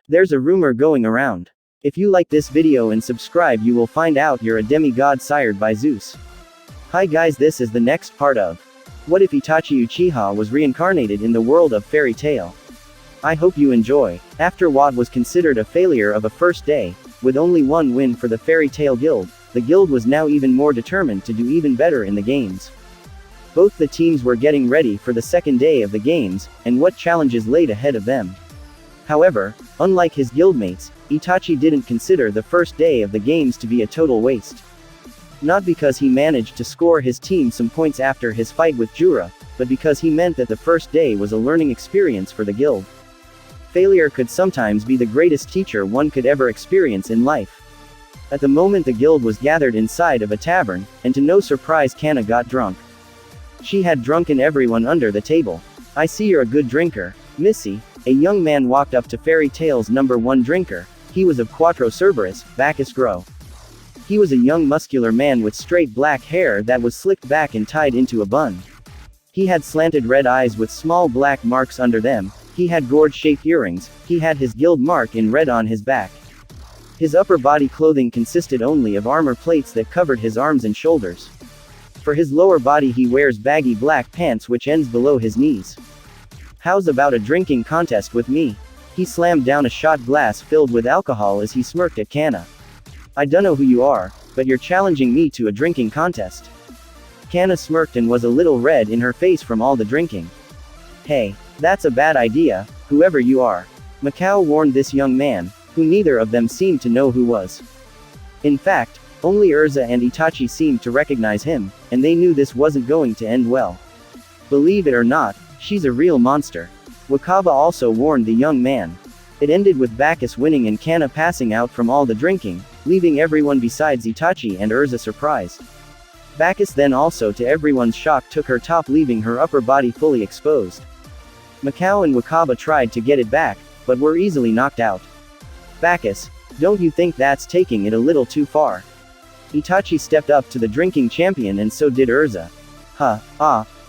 There's a rumor going around. If you like this video and subscribe, you will find out you're a demigod sired by Zeus. Hi guys, this is the next part of What if Itachi Uchiha was reincarnated in the world of fairy tale? I hope you enjoy. After what was considered a failure of a first day, with only one win for the Fairy Tail Guild, the guild was now even more determined to do even better in the games. Both the teams were getting ready for the second day of the games, and what challenges laid ahead of them. However, unlike his guildmates, Itachi didn't consider the first day of the games to be a total waste. Not because he managed to score his team some points after his fight with Jura, but because he meant that the first day was a learning experience for the guild. Failure could sometimes be the greatest teacher one could ever experience in life. At the moment the guild was gathered inside of a tavern, and to no surprise Kana got drunk. She had drunken everyone under the table. I see you're a good drinker, Missy. A young man walked up to Fairy Tail's #1 drinker. He was of Quattro Cerberus, Bacchus Grow. He was a young muscular man with straight black hair that was slicked back and tied into a bun. He had slanted red eyes with small black marks under them. He had gourd-shaped earrings. He had his guild mark in red on his back. His upper body clothing consisted only of armor plates that covered his arms and shoulders. For his lower body he wears baggy black pants which ends below his knees. How's about a drinking contest with me? He slammed down a shot glass filled with alcohol as he smirked at Kana. I dunno who you are, but you're challenging me to a drinking contest. Kana smirked and was a little red in her face from all the drinking. Hey, that's a bad idea, whoever you are. Macau warned this young man, who neither of them seemed to know who was. In fact, only Urza and Itachi seemed to recognize him, and they knew this wasn't going to end well. Believe it or not, she's a real monster. Wakaba also warned the young man. It ended with Bacchus winning and Kana passing out from all the drinking, leaving everyone besides Itachi and Urza surprised. Bacchus then also to everyone's shock took her top, leaving her upper body fully exposed. Macau and Wakaba tried to get it back, but were easily knocked out. Bacchus, don't you think that's taking it a little too far? Itachi stepped up to the drinking champion and so did Urza.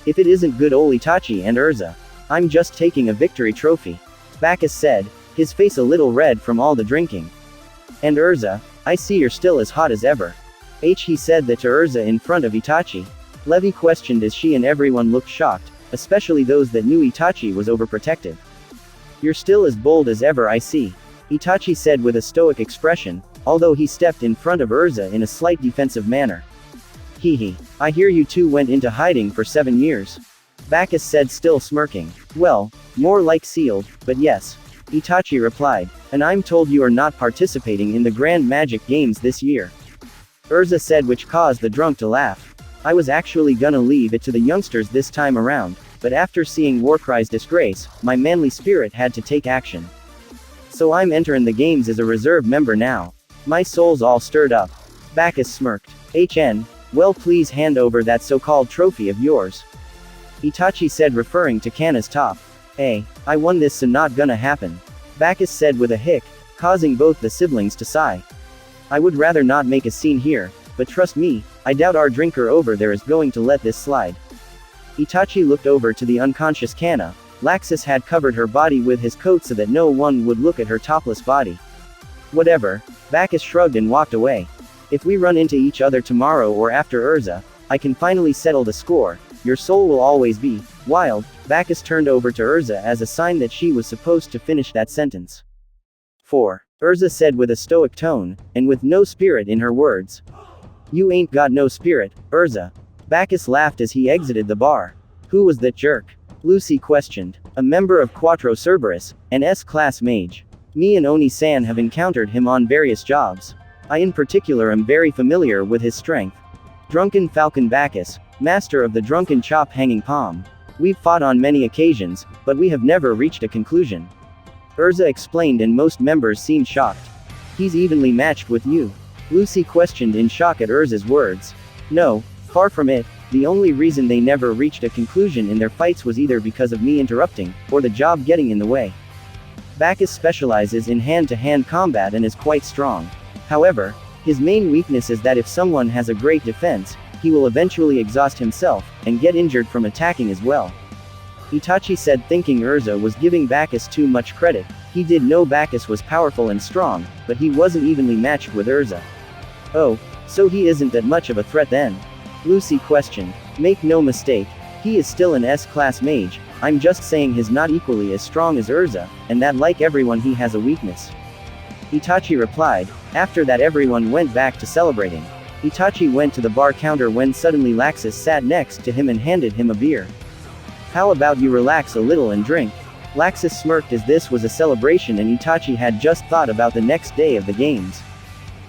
If it isn't good ol' Itachi and Urza. I'm just taking a victory trophy. Bacchus said, his face a little red from all the drinking. And Urza, I see you're still as hot as ever. He said that to Urza in front of Itachi. Levi questioned as she and everyone looked shocked, especially those that knew Itachi was overprotective. You're still as bold as ever, I see. Itachi said with a stoic expression, although he stepped in front of Urza in a slight defensive manner. I hear you two went into hiding for 7 years. Bacchus said, still smirking. Well, more like sealed, but yes. Itachi replied. And I'm told you are not participating in the Grand Magic Games this year. Urza said, which caused the drunk to laugh. I was actually gonna leave it to the youngsters this time around, but after seeing Warcry's disgrace, my manly spirit had to take action. So I'm entering the games as a reserve member now. My soul's all stirred up. Bacchus smirked. Well, please hand over that so-called trophy of yours. Itachi said, referring to Kana's top. I won this, so not gonna happen. Bacchus said with a hic, causing both the siblings to sigh. I would rather not make a scene here, but trust me, I doubt our drinker over there is going to let this slide. Itachi looked over to the unconscious Kana. Laxus had covered her body with his coat so that no one would look at her topless body. Whatever. Bacchus shrugged and walked away. If we run into each other tomorrow or after Urza, I can finally settle the score. Your soul will always be wild. Bacchus turned over to Urza as a sign that she was supposed to finish that sentence. 4. Urza said with a stoic tone, and with no spirit in her words. You ain't got no spirit, Urza. Bacchus laughed as he exited the bar. Who was that jerk? Lucy questioned. A member of Quattro Cerberus, an S-class mage. Me and Oni-san have encountered him on various jobs. I in particular am very familiar with his strength. Drunken Falcon Bacchus, master of the drunken chop hanging palm. We've fought on many occasions, but we have never reached a conclusion. Urza explained and most members seemed shocked. He's evenly matched with you. Lucy questioned in shock at Urza's words. No, far from it. The only reason they never reached a conclusion in their fights was either because of me interrupting, or the job getting in the way. Bacchus specializes in hand-to-hand combat and is quite strong. However, his main weakness is that if someone has a great defense, he will eventually exhaust himself, and get injured from attacking as well. Itachi said, thinking Urza was giving Bacchus too much credit. He did know Bacchus was powerful and strong, but he wasn't evenly matched with Urza. Oh, so he isn't that much of a threat then? Lucy questioned. Make no mistake, he is still an S-class mage, I'm just saying he's not equally as strong as Urza, and that like everyone he has a weakness. Itachi replied. After that everyone went back to celebrating. Itachi went to the bar counter when suddenly Laxus sat next to him and handed him a beer. How about you relax a little and drink? Laxus smirked as this was a celebration and Itachi had just thought about the next day of the games.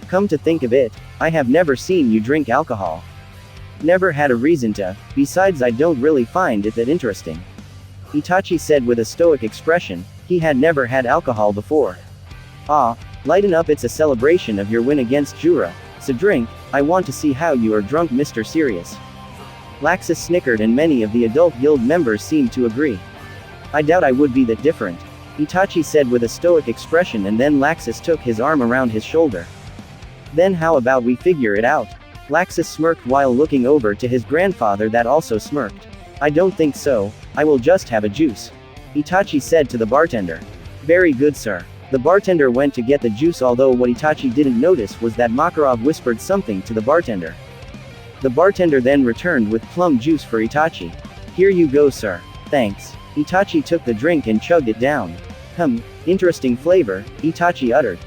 Come to think of it, I have never seen you drink alcohol. Never had a reason to, besides I don't really find it that interesting. Itachi said with a stoic expression, he had never had alcohol before. Ah, lighten up, it's a celebration of your win against Jura, so drink, I want to see how you are drunk, Mr. Serious. Laxus snickered and many of the adult guild members seemed to agree. I doubt I would be that different, Itachi said with a stoic expression, and then Laxus took his arm around his shoulder. Then how about we figure it out? Laxus smirked while looking over to his grandfather that also smirked. I don't think so, I will just have a juice, Itachi said to the bartender. Very good, sir. The bartender went to get the juice, although what Itachi didn't notice was that Makarov whispered something to the bartender. The bartender then returned with plum juice for Itachi. Here you go, sir. Thanks. Itachi took the drink and chugged it down. Interesting flavor, Itachi uttered.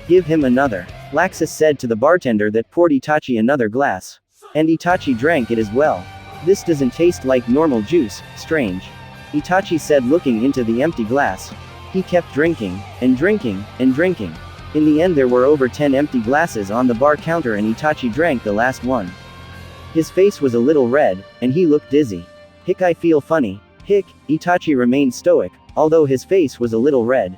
Give him another. Laxus said to the bartender that poured Itachi another glass. And Itachi drank it as well. This doesn't taste like normal juice, strange, Itachi said looking into the empty glass. He kept drinking, and drinking, and drinking. In the end there were over 10 empty glasses on the bar counter and Itachi drank the last one. His face was a little red, and he looked dizzy. Hick, I feel funny. Hick, Itachi remained stoic, although his face was a little red.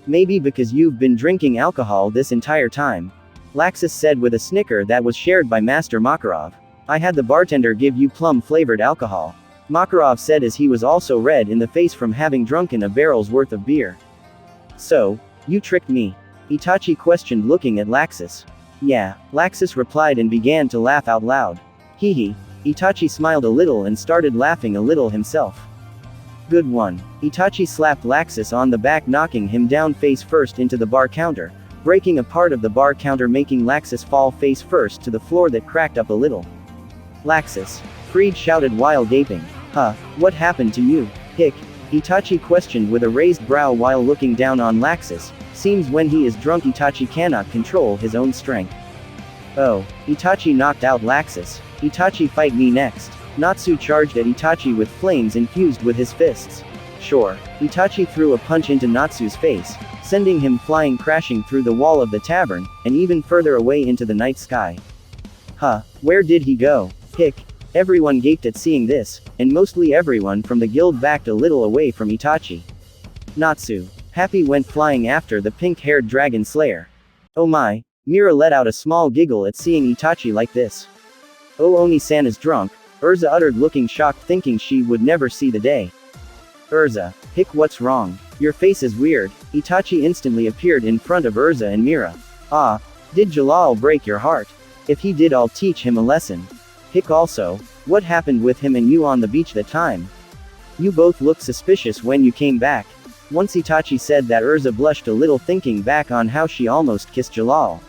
Maybe because you've been drinking alcohol this entire time, Laxus said with a snicker that was shared by Master Makarov. I had the bartender give you plum-flavored alcohol, Makarov said as he was also red in the face from having drunken a barrel's worth of beer. So, you tricked me? Itachi questioned looking at Laxus. Yeah, Laxus replied and began to laugh out loud. Hee. Itachi smiled a little and started laughing a little himself. Good one. Itachi slapped Laxus on the back, knocking him down face first into the bar counter, breaking a part of the bar counter, making Laxus fall face first to the floor that cracked up a little. Laxus, Freed shouted while gaping. What happened to you? Hick, Itachi questioned with a raised brow while looking down on Laxus. Seems when he is drunk Itachi cannot control his own strength. Oh, Itachi knocked out Laxus. Itachi, fight me next. Natsu charged at Itachi with flames infused with his fists. Sure. Itachi threw a punch into Natsu's face, sending him flying, crashing through the wall of the tavern, and even further away into the night sky. Where did he go? Hick. Everyone gaped at seeing this, and mostly everyone from the guild backed a little away from Itachi. Natsu, Happy, went flying after the pink-haired dragon slayer. Oh my. Mira let out a small giggle at seeing Itachi like this. Oh, Oni-san is drunk, Urza uttered looking shocked, thinking she would never see the day. Urza, Hick, what's wrong? Your face is weird. Itachi instantly appeared in front of Urza and Mira. Did Jalal break your heart? If he did, I'll teach him a lesson. Hick, also, what happened with him and you on the beach that time? You both looked suspicious when you came back. Once Itachi said that, Urza blushed a little, thinking back on how she almost kissed Jalal.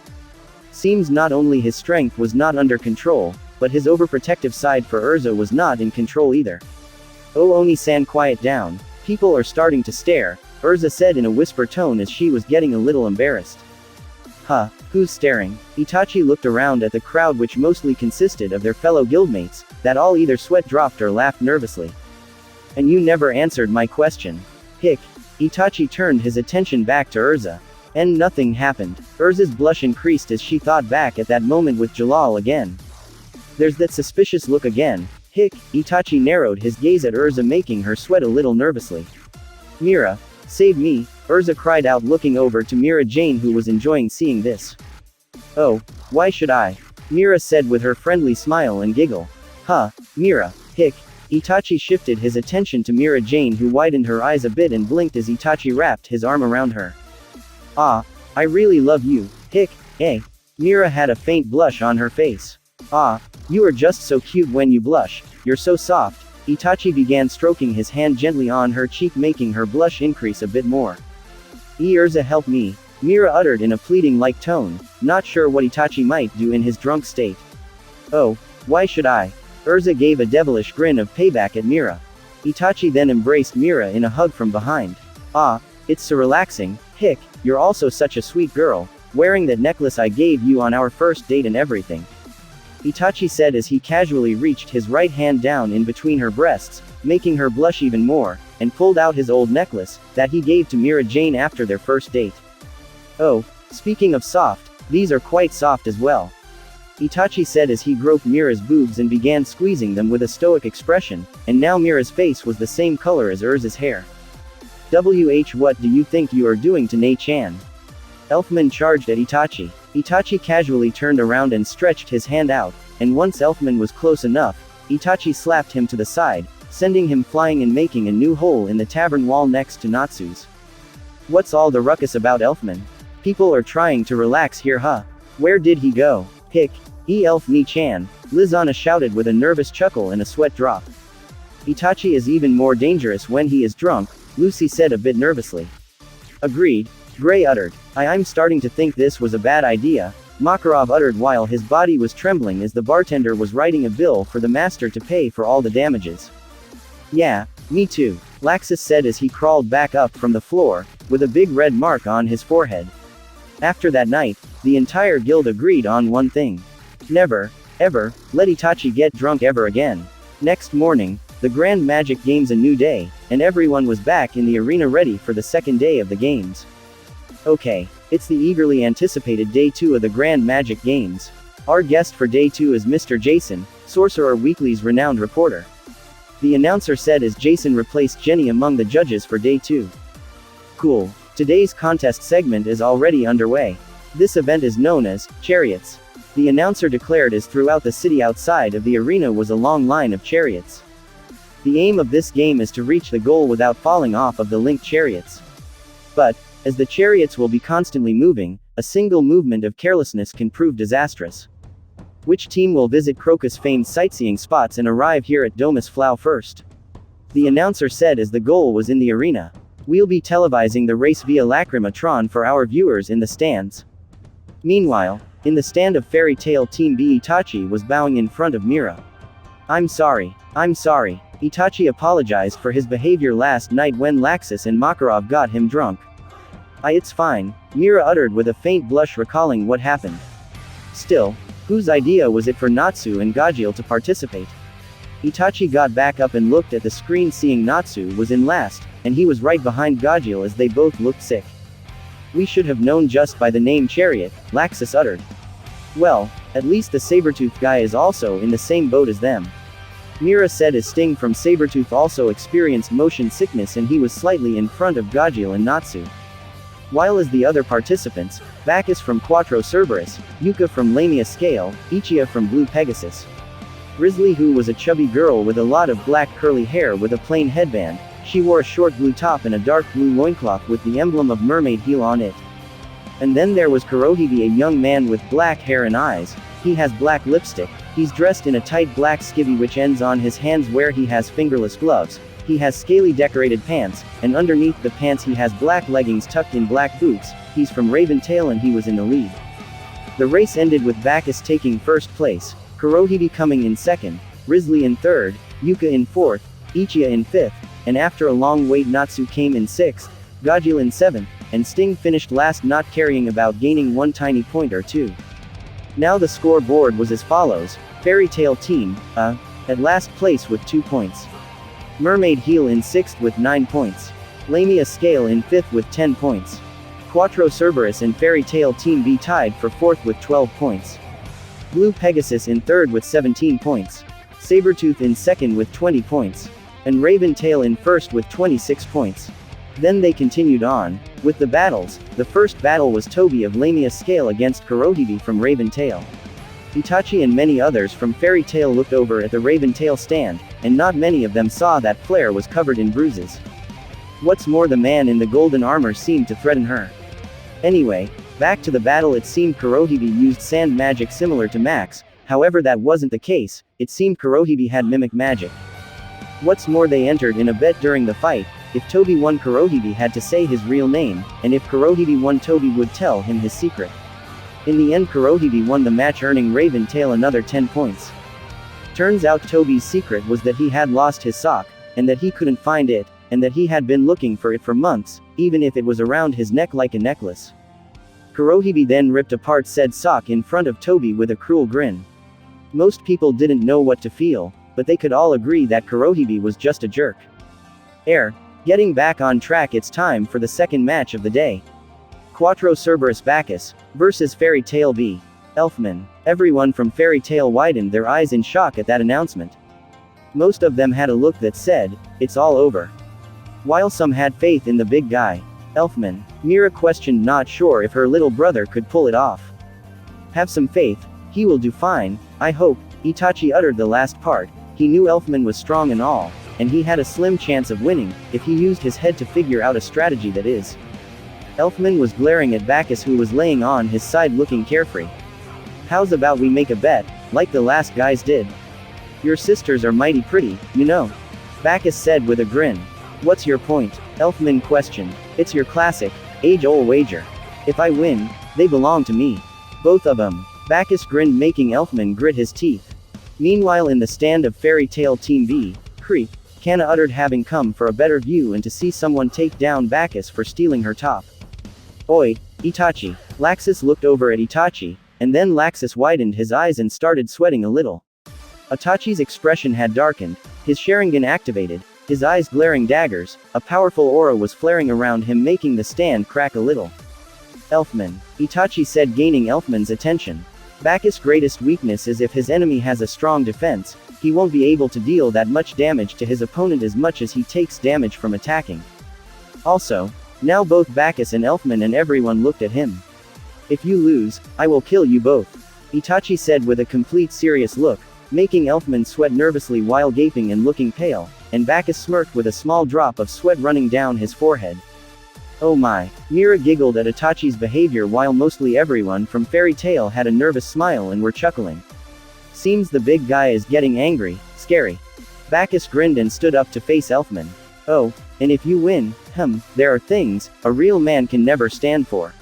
Seems not only his strength was not under control, but his overprotective side for Urza was not in control either. Oh, Oni-san, quiet down. People are starting to stare, Urza said in a whisper tone as she was getting a little embarrassed. Who's staring? Itachi looked around at the crowd, which mostly consisted of their fellow guildmates, that all either sweat dropped or laughed nervously. And you never answered my question. Hick. Itachi turned his attention back to Urza. And nothing happened. Urza's blush increased as she thought back at that moment with Jalal again. There's that suspicious look again. Hick. Itachi narrowed his gaze at Urza, making her sweat a little nervously. Mira, save me, Urza cried out, looking over to Mira Jane, who was enjoying seeing this. Oh, why should I? Mira said with her friendly smile and giggle. Mira. Hick. Itachi shifted his attention to Mira Jane, who widened her eyes a bit and blinked as Itachi wrapped his arm around her. I really love you, Hick. Mira had a faint blush on her face. You are just so cute when you blush, you're so soft. Itachi began stroking his hand gently on her cheek, making her blush increase a bit more. Urza, help me," Mira uttered in a pleading-like tone, not sure what Itachi might do in his drunk state. "Oh, why should I?" Urza gave a devilish grin of payback at Mira. Itachi then embraced Mira in a hug from behind. "Ah, it's so relaxing, hick, you're also such a sweet girl, wearing that necklace I gave you on our first date and everything," Itachi said as he casually reached his right hand down in between her breasts, making her blush even more, and pulled out his old necklace, that he gave to Mira Jane after their first date. "Oh, speaking of soft, these are quite soft as well," Itachi said as he groped Mira's boobs and began squeezing them with a stoic expression, and now Mira's face was the same color as Urza's hair. What do you think you are doing to Nei-chan?" Elfman charged at Itachi. Itachi casually turned around and stretched his hand out, and once Elfman was close enough, Itachi slapped him to the side, sending him flying and making a new hole in the tavern wall next to Natsu's. "What's all the ruckus about Elfman? People are trying to relax here, huh? Where did he go? Hick, Elf Nei-chan," Lizana shouted with a nervous chuckle and a sweat drop. "Itachi is even more dangerous when he is drunk," Lucy said a bit nervously. "Agreed," Gray uttered. I'm starting to think this was a bad idea," Makarov uttered while his body was trembling as the bartender was writing a bill for the master to pay for all the damages. "Yeah, me too," Laxus said as he crawled back up from the floor, with a big red mark on his forehead. After that night, the entire guild agreed on one thing. Never, ever, let Itachi get drunk ever again. Next morning, the Grand Magic Games, a new day, and everyone was back in the arena ready for the second day of the games. Okay, it's the eagerly anticipated Day 2 of the Grand Magic Games. Our guest for Day 2 is Mr. Jason, Sorcerer Weekly's renowned reporter. The announcer said as Jason replaced Jenny among the judges for Day 2. Cool. Today's contest segment is already underway. This event is known as Chariots. The announcer declared as throughout the city outside of the arena was a long line of chariots. The aim of this game is to reach the goal without falling off of the linked chariots. But, as the chariots will be constantly moving, a single movement of carelessness can prove disastrous. Which team will visit Crocus' famed sightseeing spots and arrive here at Domus Flow first? The announcer said as the goal was in the arena. We'll be televising the race via Lacrimatron for our viewers in the stands. Meanwhile, in the stand of Fairy Tail Team B, Itachi was bowing in front of Mira. I'm sorry. Itachi apologized for his behavior last night when Laxus and Makarov got him drunk. It's fine, Mira uttered with a faint blush recalling what happened. Still, whose idea was it for Natsu and Gajil to participate? Itachi got back up and looked at the screen, seeing Natsu was in last, and he was right behind Gajil as they both looked sick. We should have known just by the name Chariot, Laxus uttered. Well, at least the Sabretooth guy is also in the same boat as them. Mira said as Sting from Sabretooth also experienced motion sickness and he was slightly in front of Gajil and Natsu. While as the other participants, Bacchus from Quattro Cerberus, Yuka from Lamia Scale, Uchiha from Blue Pegasus. Grizzly, who was a chubby girl with a lot of black curly hair with a plain headband, she wore a short blue top and a dark blue loincloth with the emblem of mermaid heel on it. And then there was Kurohige, a young man with black hair and eyes. He has black lipstick, he's dressed in a tight black skivvy which ends on his hands where he has fingerless gloves. He has scaly decorated pants, and underneath the pants he has black leggings tucked in black boots. He's from Raven Tail and he was in the lead. The race ended with Bacchus taking first place, Kurohige coming in second, Grizzly in third, Yuka in fourth, Uchiha in fifth, and after a long wait Natsu came in sixth, Gajil in seventh, and Sting finished last, not caring about gaining one tiny point or two. Now the scoreboard was as follows: Fairy Tail Team, at last place with 2 points. Mermaid Heel in 6th with 9 points. Lamia Scale in 5th with 10 points. Quattro Cerberus and Fairy Tail Team B tied for 4th with 12 points. Blue Pegasus in 3rd with 17 points. Sabretooth in 2nd with 20 points. And Raven Tail in 1st with 26 points. Then they continued on with the battles. The first battle was Toby of Lamia Scale against Kurohige from Raven Tail. Itachi and many others from Fairy Tail looked over at the Raven Tail stand, and not many of them saw that Flare was covered in bruises. What's more, the man in the golden armor seemed to threaten her. Anyway, back to the battle. It seemed Kurohige used sand magic similar to Max, however that wasn't the case. It seemed Kurohige had mimic magic. What's more, they entered in a bet during the fight, if Toby won Kurohige had to say his real name, and if Kurohige won Toby would tell him his secret. In the end Kurohige won the match earning Raven Tail another 10 points. Turns out Toby's secret was that he had lost his sock, and that he couldn't find it, and that he had been looking for it for months, even if it was around his neck like a necklace. Kurohige then ripped apart said sock in front of Toby with a cruel grin. Most people didn't know what to feel, but they could all agree that Kurohige was just a jerk. Getting back on track, it's time for the second match of the day. Quattro Cerberus Bacchus versus Fairy Tail B. Elfman. Everyone from Fairy Tail widened their eyes in shock at that announcement. Most of them had a look that said, "It's all over." While some had faith in the big guy, Elfman, Mira questioned, not sure if her little brother could pull it off. "Have some faith, he will do fine, I hope." Itachi uttered the last part. He knew Elfman was strong and all, and he had a slim chance of winning, if he used his head to figure out a strategy that is. Elfman was glaring at Bacchus, who was laying on his side looking carefree. "How's about we make a bet, like the last guys did? Your sisters are mighty pretty, you know," Bacchus said with a grin. "What's your point?" Elfman questioned. "It's your classic, age-old wager. If I win, they belong to me. Both of them." Bacchus grinned, making Elfman grit his teeth. Meanwhile, in the stand of Fairy Tail Team B, Creep, Kana uttered, having come for a better view and to see someone take down Bacchus for stealing her top. "Oi, Itachi." Laxus looked over at Itachi, and then Laxus widened his eyes and started sweating a little. Itachi's expression had darkened, his Sharingan activated, his eyes glaring daggers, a powerful aura was flaring around him, making the stand crack a little. "Elfman," Itachi said, gaining Elfman's attention. "Bacchus' greatest weakness is if his enemy has a strong defense, he won't be able to deal that much damage to his opponent as much as he takes damage from attacking. Also, now both Bacchus and Elfman and everyone looked at him. If you lose, I will kill you both," Itachi said with a complete serious look, making Elfman sweat nervously while gaping and looking pale, and Bacchus smirked with a small drop of sweat running down his forehead. "Oh my." Mira giggled at Itachi's behavior, while mostly everyone from Fairy Tail had a nervous smile and were chuckling. "Seems the big guy is getting angry, scary." Bacchus grinned and stood up to face Elfman. "Oh, and if you win, there are things a real man can never stand for.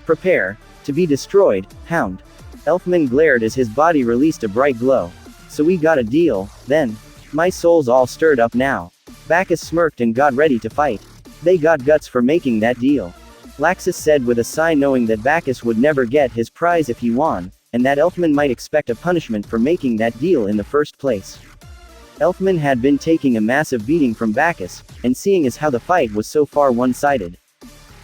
Prepare to be destroyed, hound." Elfman glared as his body released a bright glow. "So we got a deal, then?" "My soul's all stirred up now." Bacchus smirked and got ready to fight. "They got guts for making that deal," Laxus said with a sigh, knowing that Bacchus would never get his prize if he won, and that Elfman might expect a punishment for making that deal in the first place. Elfman had been taking a massive beating from Bacchus, and seeing as how the fight was so far one-sided,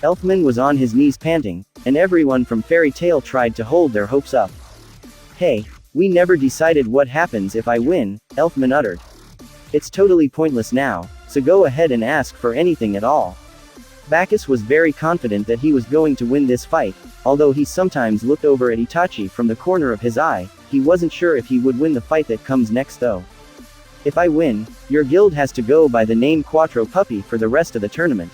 Elfman was on his knees panting, and everyone from Fairy Tail tried to hold their hopes up. "Hey, we never decided what happens if I win," Elfman uttered. "It's totally pointless now, so go ahead and ask for anything at all." Bacchus was very confident that he was going to win this fight, although he sometimes looked over at Itachi from the corner of his eye. He wasn't sure if he would win the fight that comes next though. "If I win, your guild has to go by the name Quattro Puppy for the rest of the tournament."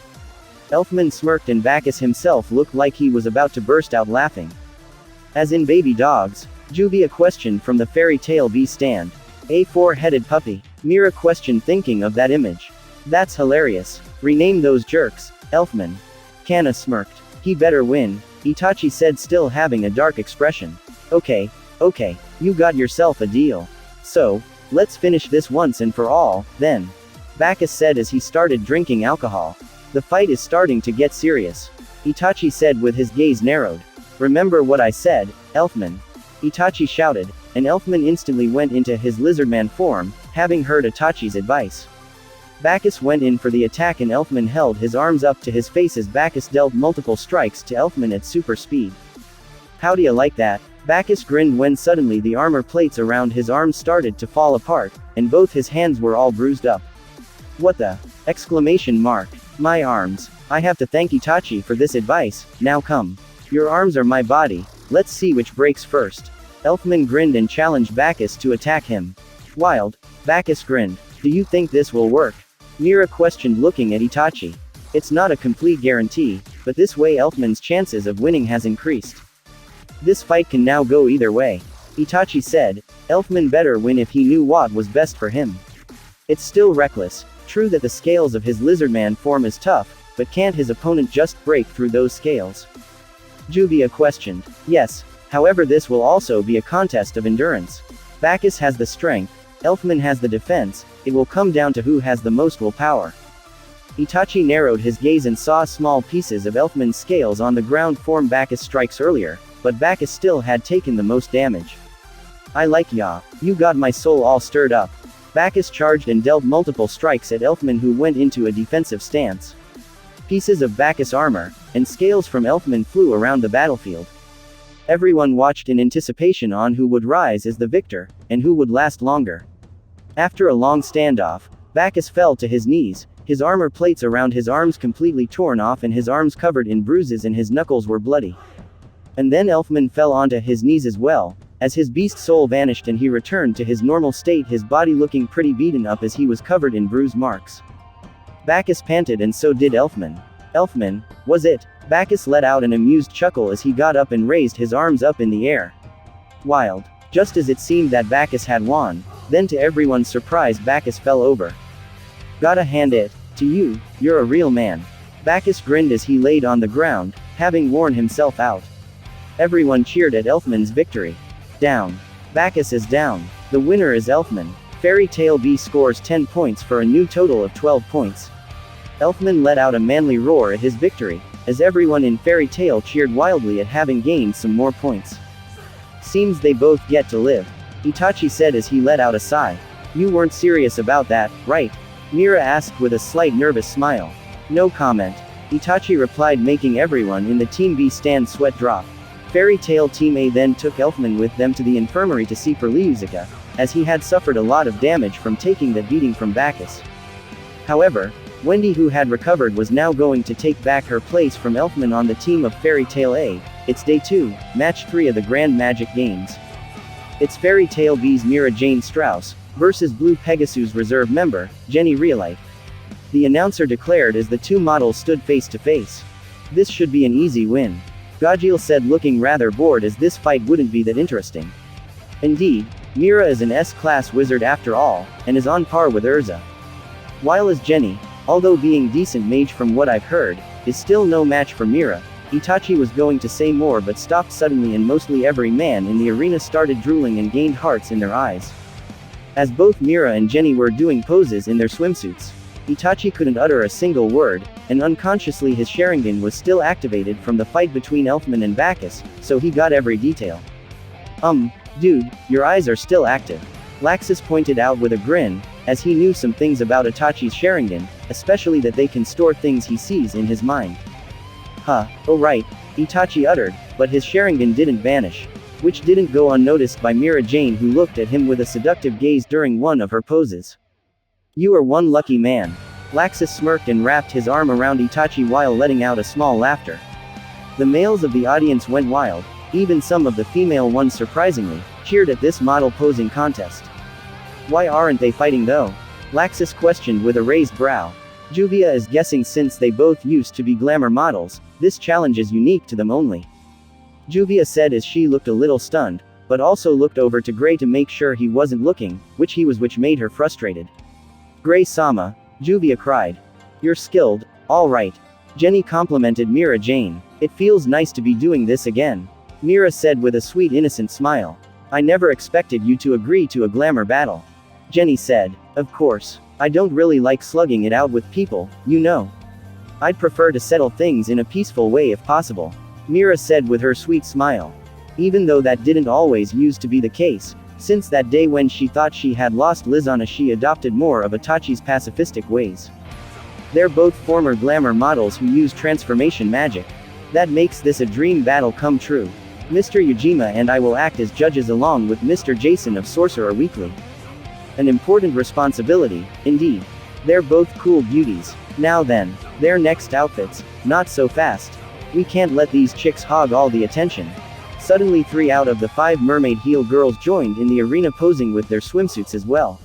Elfman smirked and Bacchus himself looked like he was about to burst out laughing. "As in baby dogs?" Juvia questioned from the Fairy Tail B stand. "A four-headed puppy?" Mira questioned, thinking of that image. "That's hilarious. Rename those jerks." Elfman. Kana smirked. "He better win," Itachi said, still having a dark expression. Okay, you got yourself a deal. So, let's finish this once and for all, then," Bacchus said as he started drinking alcohol. "The fight is starting to get serious," Itachi said with his gaze narrowed. "Remember what I said, Elfman," Itachi shouted, and Elfman instantly went into his lizardman form, having heard Itachi's advice. Bacchus went in for the attack and Elfman held his arms up to his face as Bacchus dealt multiple strikes to Elfman at super speed. "How do you like that?" Bacchus grinned when suddenly the armor plates around his arms started to fall apart, and both his hands were all bruised up. "What the?" Exclamation mark. "My arms. I have to thank Itachi for this advice. Now come. Your arms are my body. Let's see which breaks first." Elfman grinned and challenged Bacchus to attack him. "Wild." Bacchus grinned. "Do you think this will work?" Mira questioned, looking at Itachi. "It's not a complete guarantee, but this way Elfman's chances of winning has increased. This fight can now go either way," Itachi said. "Elfman better win if he knew what was best for him. It's still reckless. True that the scales of his lizardman form is tough, but can't his opponent just break through those scales? Juvia questioned. Yes, however this will also be a contest of endurance. Bacchus has the strength, Elfman has the defense, it will come down to who has the most willpower. Itachi narrowed his gaze and saw small pieces of Elfman's scales on the ground form Bacchus' strikes earlier, but Bacchus still had taken the most damage. I like ya, you got my soul all stirred up. Bacchus charged and dealt multiple strikes at Elfman, who went into a defensive stance. Pieces of Bacchus' armor and scales from Elfman flew around the battlefield. Everyone watched in anticipation on who would rise as the victor, and who would last longer. After a long standoff, Bacchus fell to his knees, his armor plates around his arms completely torn off and his arms covered in bruises and his knuckles were bloody. And then Elfman fell onto his knees as well, as his beast soul vanished and he returned to his normal state, his body looking pretty beaten up as he was covered in bruise marks. Bacchus panted and so did Elfman. Elfman, was it? Bacchus let out an amused chuckle as he got up and raised his arms up in the air. Wild. Just as it seemed that Bacchus had won, then to everyone's surprise Bacchus fell over. Gotta hand it to you, you're a real man. Bacchus grinned as he laid on the ground, having worn himself out. Everyone cheered at Elfman's victory. Down. Bacchus is down. The winner is Elfman. Fairy Tail B scores 10 points for a new total of 12 points. Elfman let out a manly roar at his victory, as everyone in Fairy Tail cheered wildly at having gained some more points. Seems they both get to live. Itachi said as he let out a sigh. You weren't serious about that, right? Mira asked with a slight nervous smile. No comment. Itachi replied, making everyone in the Team B stand sweat drop. Fairy Tail Team A then took Elfman with them to the infirmary to see for Ryuzuka, as he had suffered a lot of damage from taking that beating from Bacchus. However, Wendy, who had recovered, was now going to take back her place from Elfman on the team of Fairy Tail A. It's day 2, match 3 of the Grand Magic Games. It's Fairy Tail B's Mira Jane Strauss versus Blue Pegasus reserve member, Jenny Reelite. The announcer declared as the two models stood face to face. This should be an easy win. Gajil said, looking rather bored, as this fight wouldn't be that interesting. Indeed, Mira is an S-class wizard after all, and is on par with Urza. While as Jenny, although being decent mage from what I've heard, is still no match for Mira, Itachi was going to say more but stopped suddenly, and mostly every man in the arena started drooling and gained hearts in their eyes. As both Mira and Jenny were doing poses in their swimsuits, Itachi couldn't utter a single word, and unconsciously his Sharingan was still activated from the fight between Elfman and Bacchus, so he got every detail. Dude, your eyes are still active. Laxus pointed out with a grin, as he knew some things about Itachi's Sharingan, especially that they can store things he sees in his mind. Huh, oh right, Itachi uttered, but his Sharingan didn't vanish. Which didn't go unnoticed by Mira Jane, who looked at him with a seductive gaze during one of her poses. You are one lucky man. Laxus smirked and wrapped his arm around Itachi while letting out a small laughter. The males of the audience went wild, even some of the female ones surprisingly, cheered at this model posing contest. Why aren't they fighting though? Laxus questioned with a raised brow. Juvia is guessing since they both used to be glamour models, this challenge is unique to them only. Juvia said as she looked a little stunned, but also looked over to Gray to make sure he wasn't looking, which made her frustrated. Gray-sama, Juvia cried. You're skilled, all right. Jenny complimented Mira Jane. It feels nice to be doing this again. Mira said with a sweet innocent smile. I never expected you to agree to a glamour battle. Jenny said. Of course. I don't really like slugging it out with people, you know. I'd prefer to settle things in a peaceful way if possible. Mira said with her sweet smile. Even though that didn't always used to be the case, since that day when she thought she had lost Lizana, she adopted more of Itachi's pacifistic ways. They're both former glamour models who use transformation magic. That makes this a dream battle come true. Mr. Yujima and I will act as judges along with Mr. Jason of Sorcerer Weekly. An important responsibility, indeed. They're both cool beauties. Now then, their next outfits, not so fast. We can't let these chicks hog all the attention. Suddenly 3 out of the 5 mermaid heel girls joined in the arena posing with their swimsuits as well.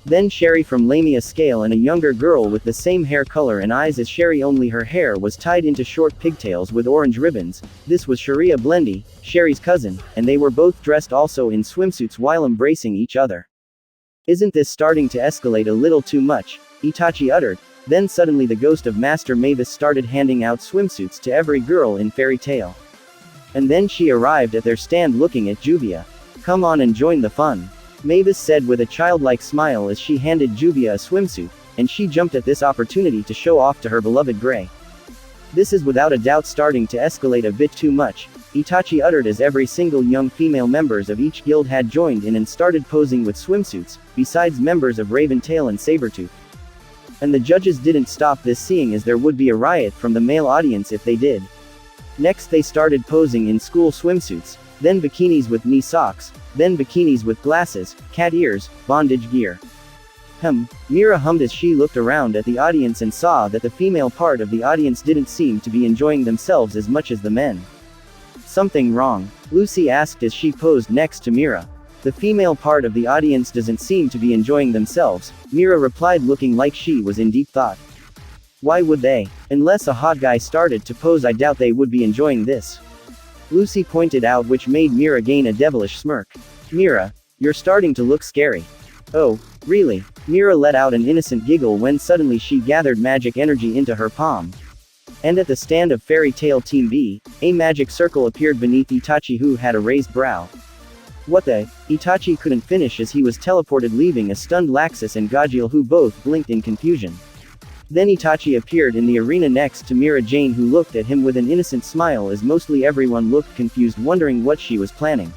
Then Sherry from Lamia Scale and a younger girl with the same hair color and eyes as Sherry, only her hair was tied into short pigtails with orange ribbons. This was Sharia Blendy, Sherry's cousin, and they were both dressed also in swimsuits while embracing each other. Isn't this starting to escalate a little too much? Itachi uttered. Then suddenly the ghost of Master Mavis started handing out swimsuits to every girl in Fairy Tail. And then she arrived at their stand looking at Juvia. Come on and join the fun. Mavis said with a childlike smile as she handed Juvia a swimsuit, and she jumped at this opportunity to show off to her beloved Gray. This is without a doubt starting to escalate a bit too much, Itachi uttered as every single young female members of each guild had joined in and started posing with swimsuits, besides members of Raventail and Sabretooth. And the judges didn't stop this, seeing as there would be a riot from the male audience if they did. Next they started posing in school swimsuits, then bikinis with knee socks, then bikinis with glasses, cat ears, bondage gear. Mira hummed as she looked around at the audience and saw that the female part of the audience didn't seem to be enjoying themselves as much as the men. Something wrong? Lucy asked as she posed next to Mira. The female part of the audience doesn't seem to be enjoying themselves, Mira replied looking like she was in deep thought. Why would they? Unless a hot guy started to pose, I doubt they would be enjoying this. Lucy pointed out, which made Mira gain a devilish smirk. Mira, you're starting to look scary. Oh, really? Mira let out an innocent giggle when suddenly she gathered magic energy into her palm. And at the stand of Fairy Tail Team B, a magic circle appeared beneath Itachi, who had a raised brow. What the? Itachi couldn't finish as he was teleported, leaving a stunned Laxus and Gajeel, who both blinked in confusion. Then Itachi appeared in the arena next to Mira Jane, who looked at him with an innocent smile as mostly everyone looked confused, wondering what she was planning.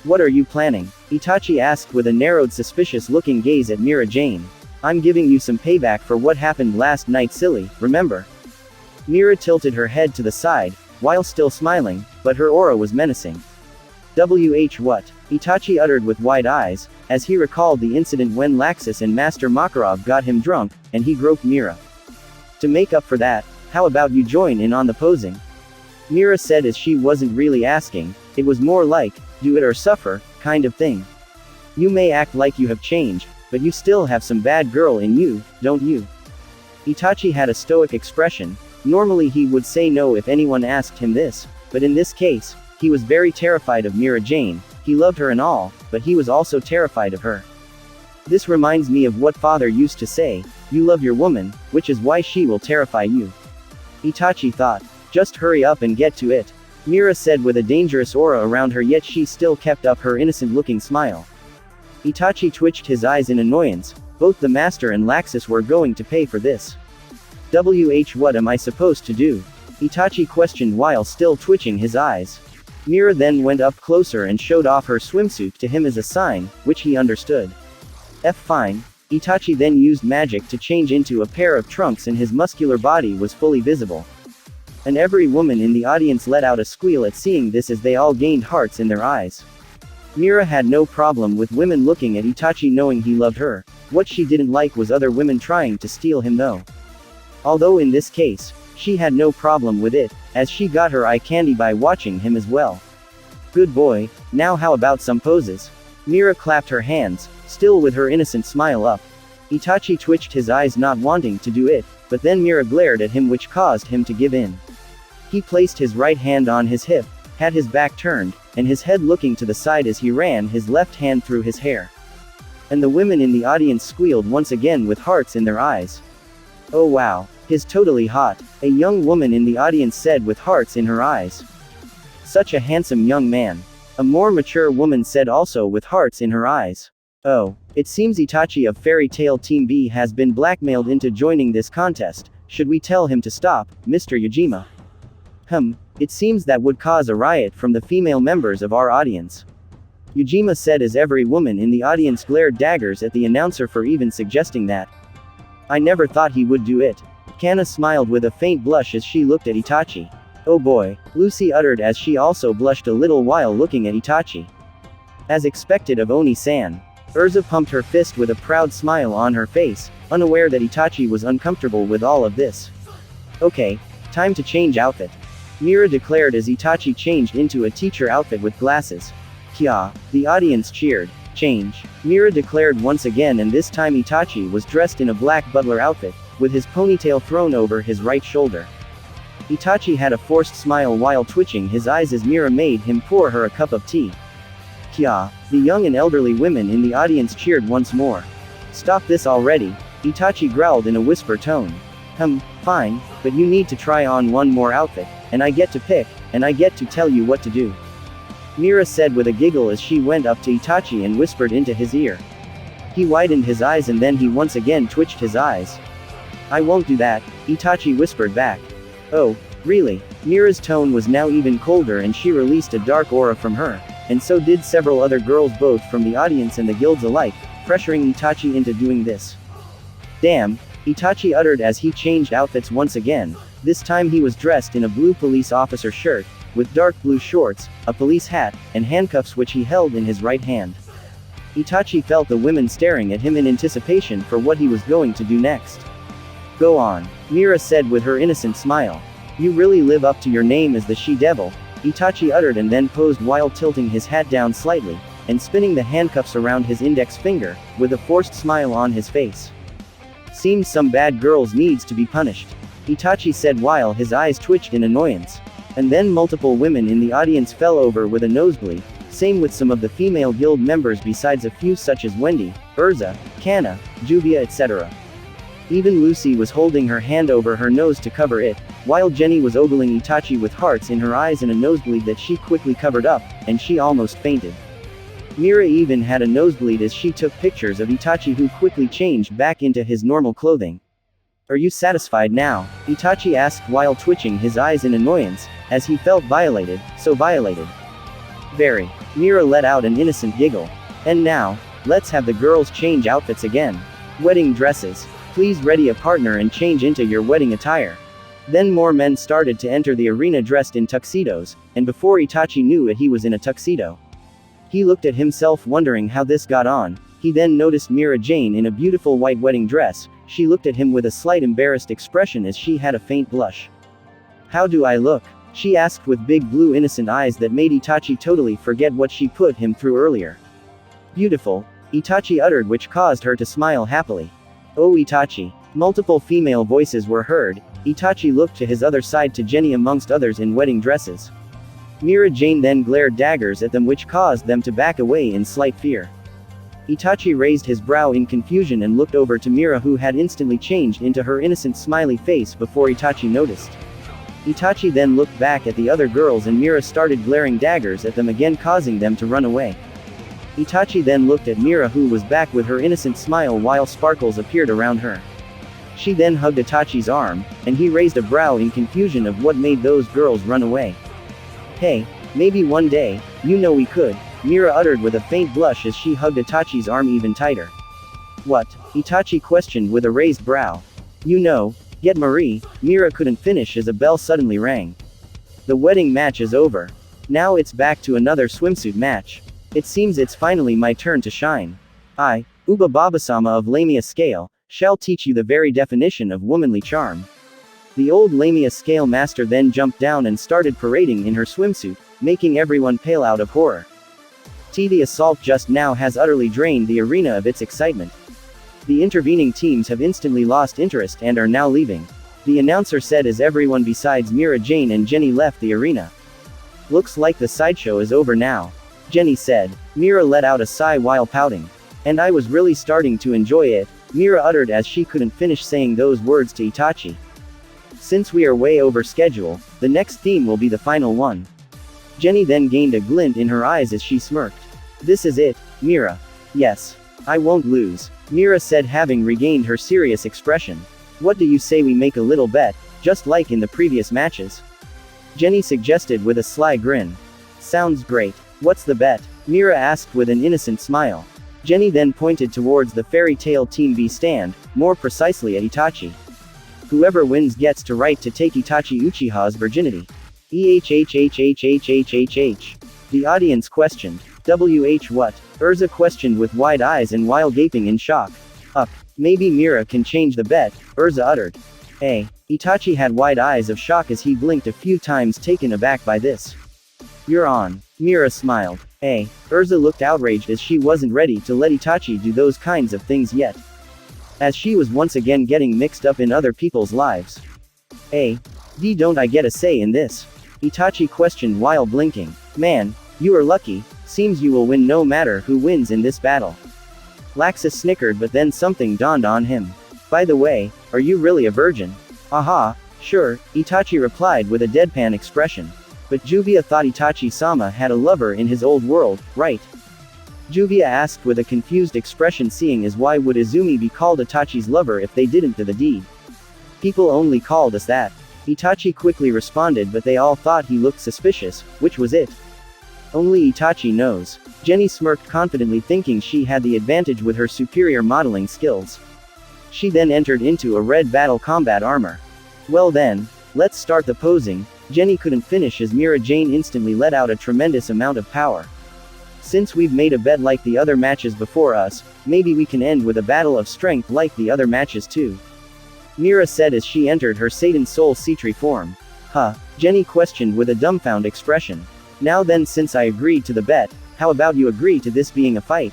What are you planning? Itachi asked with a narrowed, suspicious-looking gaze at Mira Jane. I'm giving you some payback for what happened last night, silly, remember? Mira tilted her head to the side, while still smiling, but her aura was menacing. What? Itachi uttered with wide eyes, as he recalled the incident when Laxus and Master Makarov got him drunk, and he groped Mira. To make up for that, how about you join in on the posing? Mira said as she wasn't really asking, it was more like, do it or suffer, kind of thing. You may act like you have changed, but you still have some bad girl in you, don't you? Itachi had a stoic expression. Normally he would say no if anyone asked him this, but in this case, he was very terrified of Mira Jane. He loved her and all, but he was also terrified of her. This reminds me of what father used to say, you love your woman, which is why she will terrify you. Itachi thought. Just hurry up and get to it. Mira said with a dangerous aura around her, yet she still kept up her innocent-looking smile. Itachi twitched his eyes in annoyance. Both the master and Laxus were going to pay for this. What am I supposed to do? Itachi questioned while still twitching his eyes. Mira then went up closer and showed off her swimsuit to him as a sign, which he understood. Fine. Itachi then used magic to change into a pair of trunks and his muscular body was fully visible. And every woman in the audience let out a squeal at seeing this as they all gained hearts in their eyes. Mira had no problem with women looking at Itachi knowing he loved her. What she didn't like was other women trying to steal him though. Although in this case, she had no problem with it, as she got her eye candy by watching him as well. Good boy, now how about some poses? Mira clapped her hands, still with her innocent smile up. Itachi twitched his eyes not wanting to do it, but then Mira glared at him, which caused him to give in. He placed his right hand on his hip, had his back turned, and his head looking to the side as he ran his left hand through his hair. And the women in the audience squealed once again with hearts in their eyes. Oh wow, he's totally hot, a young woman in the audience said with hearts in her eyes. Such a handsome young man. A more mature woman said also with hearts in her eyes. Oh, it seems Itachi of Fairy Tail Team B has been blackmailed into joining this contest. Should we tell him to stop, Mr. Yajima? It seems that would cause a riot from the female members of our audience. Yujima said as every woman in the audience glared daggers at the announcer for even suggesting that. I never thought he would do it. Kana smiled with a faint blush as she looked at Itachi. Oh boy, Lucy uttered as she also blushed a little while looking at Itachi. As expected of Oni-san, Urza pumped her fist with a proud smile on her face, unaware that Itachi was uncomfortable with all of this. Okay, time to change outfit. Mira declared as Itachi changed into a teacher outfit with glasses. Kya, the audience cheered. Change. Mira declared once again, and this time Itachi was dressed in a black butler outfit, with his ponytail thrown over his right shoulder. Itachi had a forced smile while twitching his eyes as Mira made him pour her a cup of tea. Kya, the young and elderly women in the audience cheered once more. Stop this already. Itachi growled in a whisper tone. Fine, but you need to try on one more outfit, and I get to pick, and I get to tell you what to do. Mira said with a giggle as she went up to Itachi and whispered into his ear. He widened his eyes and then he once again twitched his eyes. I won't do that, Itachi whispered back. Oh, really? Mira's tone was now even colder and she released a dark aura from her, and so did several other girls both from the audience and the guilds alike, pressuring Itachi into doing this. Damn, Itachi uttered as he changed outfits once again. This time he was dressed in a blue police officer shirt, with dark blue shorts, a police hat, and handcuffs which he held in his right hand. Itachi felt the women staring at him in anticipation for what he was going to do next. Go on, Mira said with her innocent smile. You really live up to your name as the she-devil, Itachi uttered and then posed while tilting his hat down slightly, and spinning the handcuffs around his index finger, with a forced smile on his face. Seems some bad girls needs to be punished, Itachi said while his eyes twitched in annoyance. And then multiple women in the audience fell over with a nosebleed, same with some of the female guild members besides a few such as Wendy, Urza, Kana, Juvia etc. Even Lucy was holding her hand over her nose to cover it, while Jenny was ogling Itachi with hearts in her eyes and a nosebleed that she quickly covered up, and she almost fainted. Mira even had a nosebleed as she took pictures of Itachi who quickly changed back into his normal clothing. Are you satisfied now? Itachi asked while twitching his eyes in annoyance, as he felt violated, so violated. Very. Mira let out an innocent giggle. And now, let's have the girls change outfits again. Wedding dresses. Please ready a partner and change into your wedding attire. Then more men started to enter the arena dressed in tuxedos, and before Itachi knew it he was in a tuxedo. He looked at himself wondering how this got on. He then noticed Mira Jane in a beautiful white wedding dress. She looked at him with a slight embarrassed expression as she had a faint blush. How do I look? She asked with big blue innocent eyes that made Itachi totally forget what she put him through earlier. Beautiful, Itachi uttered, which caused her to smile happily. Oh Itachi. Multiple female voices were heard. Itachi looked to his other side to Jenny amongst others in wedding dresses. Mira Jane then glared daggers at them which caused them to back away in slight fear. Itachi raised his brow in confusion and looked over to Mira who had instantly changed into her innocent smiley face before Itachi noticed. Itachi then looked back at the other girls and Mira started glaring daggers at them again causing them to run away. Itachi then looked at Mira who was back with her innocent smile while sparkles appeared around her. She then hugged Itachi's arm, and he raised a brow in confusion of what made those girls run away. Hey, maybe one day, you know we could, Mira uttered with a faint blush as she hugged Itachi's arm even tighter. What? Itachi questioned with a raised brow. You know, get Marie, Mira couldn't finish as a bell suddenly rang. The wedding match is over. Now it's back to another swimsuit match. It seems it's finally my turn to shine. I, Uba Babasama of Lamia Scale, shall teach you the very definition of womanly charm. The old Lamia Scale master then jumped down and started parading in her swimsuit, making everyone pale out of horror. The assault just now has utterly drained the arena of its excitement. The intervening teams have instantly lost interest and are now leaving. The announcer said as everyone besides Mira Jane and Jenny left the arena. Looks like the sideshow is over now, Jenny said. Mira let out a sigh while pouting. And I was really starting to enjoy it, Mira uttered as she couldn't finish saying those words to Itachi. Since we are way over schedule, the next theme will be the final one. Jenny then gained a glint in her eyes as she smirked. This is it, Mira. Yes. I won't lose, Mira said having regained her serious expression. What do you say we make a little bet, just like in the previous matches? Jenny suggested with a sly grin. Sounds great. What's the bet? Mira asked with an innocent smile. Jenny then pointed towards the fairy tale Team B stand, more precisely at Itachi. Whoever wins gets to right to take Itachi Uchiha's virginity. EHHHHHHHH. The audience questioned. WH what? Urza questioned with wide eyes and while gaping in shock. Maybe Mira can change the bet, Urza uttered. Itachi had wide eyes of shock as he blinked a few times taken aback by this. You're on. Mira smiled. Urza looked outraged as she wasn't ready to let Itachi do those kinds of things yet. As she was once again getting mixed up in other people's lives. Don't I get a say in this? Itachi questioned while blinking. Man, you are lucky, seems you will win no matter who wins in this battle. Laxus snickered but then something dawned on him. By the way, are you really a virgin? Aha, sure, Itachi replied with a deadpan expression. But Juvia thought Itachi-sama had a lover in his old world, right? Juvia asked with a confused expression, seeing as why would Izumi be called Itachi's lover if they didn't do the deed? People only called us that. Itachi quickly responded, but they all thought he looked suspicious, which was it? Only Itachi knows. Jenny smirked confidently, thinking she had the advantage with her superior modeling skills. She then entered into a red battle combat armor. Well then, let's start the posing. Jenny couldn't finish as Mira Jane instantly let out a tremendous amount of power. Since we've made a bet like the other matches before us, maybe we can end with a battle of strength like the other matches too. Mira said as she entered her Satan Soul Seitree form. Huh? Jenny questioned with a dumbfounded expression. Now then, since I agreed to the bet, how about you agree to this being a fight?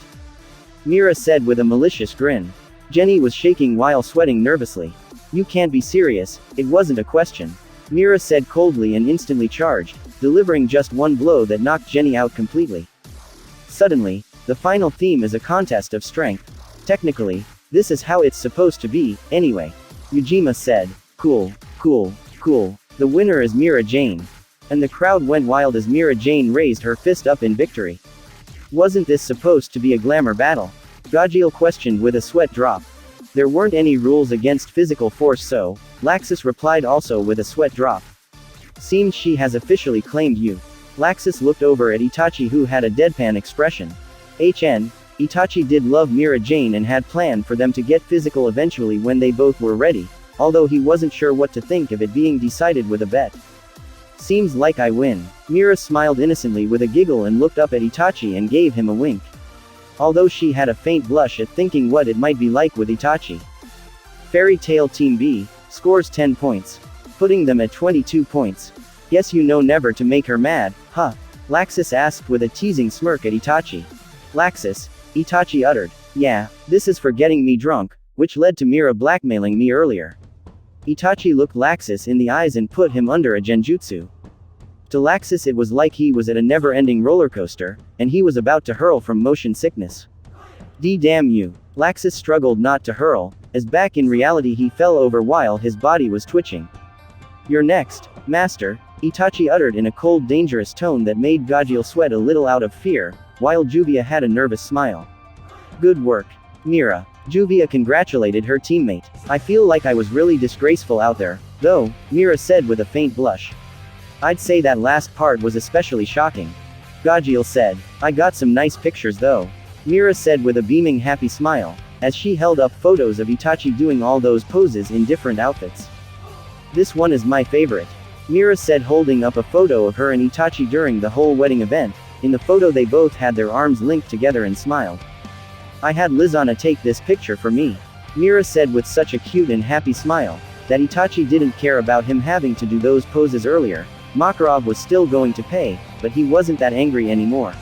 Mira said with a malicious grin. Jenny was shaking while sweating nervously. You can't be serious, it wasn't a question. Mira said coldly and instantly charged, delivering just one blow that knocked Jenny out completely. Suddenly, the final theme is a contest of strength. Technically, this is how it's supposed to be, anyway. Ujima said. Cool, cool, cool. The winner is Mira Jane. And the crowd went wild as Mira Jane raised her fist up in victory. Wasn't this supposed to be a glamour battle? Gajiel questioned with a sweat drop. There weren't any rules against physical force, so, Laxus replied also with a sweat drop. Seems she has officially claimed you. Laxus looked over at Itachi, who had a deadpan expression. Itachi did love Mira Jane and had planned for them to get physical eventually when they both were ready, although he wasn't sure what to think of it being decided with a bet. Seems like I win. Mira smiled innocently with a giggle and looked up at Itachi and gave him a wink. Although she had a faint blush at thinking what it might be like with Itachi. Fairy Tail Team B scores 10 points, putting them at 22 points. Guess you know never to make her mad, huh? Laxus asked with a teasing smirk at Itachi. Laxus, Itachi uttered. Yeah, this is for getting me drunk, which led to Mira blackmailing me earlier. Itachi looked Laxus in the eyes and put him under a genjutsu. To Laxus it was like he was at a never-ending roller coaster, and he was about to hurl from motion sickness. Damn you. Laxus struggled not to hurl, as back in reality he fell over while his body was twitching. You're next, master, Itachi uttered in a cold, dangerous tone that made Gajiel sweat a little out of fear, while Juvia had a nervous smile. Good work, Mira. Juvia congratulated her teammate. I feel like I was really disgraceful out there, though, Mira said with a faint blush. I'd say that last part was especially shocking. Gajiel said. I got some nice pictures though. Mira said with a beaming happy smile, as she held up photos of Itachi doing all those poses in different outfits. This one is my favorite. Mira said, holding up a photo of her and Itachi during the whole wedding event. In the photo they both had their arms linked together and smiled. I had Lizana take this picture for me. Mira said with such a cute and happy smile, that Itachi didn't care about him having to do those poses earlier. Makarov was still going to pay, but he wasn't that angry anymore.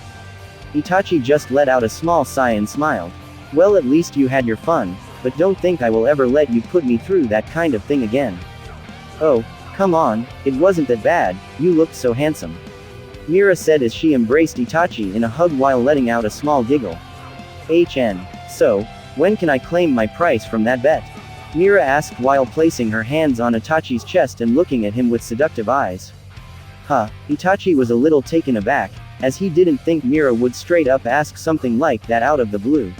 Itachi just let out a small sigh and smiled. Well, at least you had your fun, but don't think I will ever let you put me through that kind of thing again. Oh, come on, it wasn't that bad, you looked so handsome. Mira said as she embraced Itachi in a hug while letting out a small giggle. So, when can I claim my price from that bet? Mira asked while placing her hands on Itachi's chest and looking at him with seductive eyes. Itachi was a little taken aback, as he didn't think Mira would straight up ask something like that out of the blue.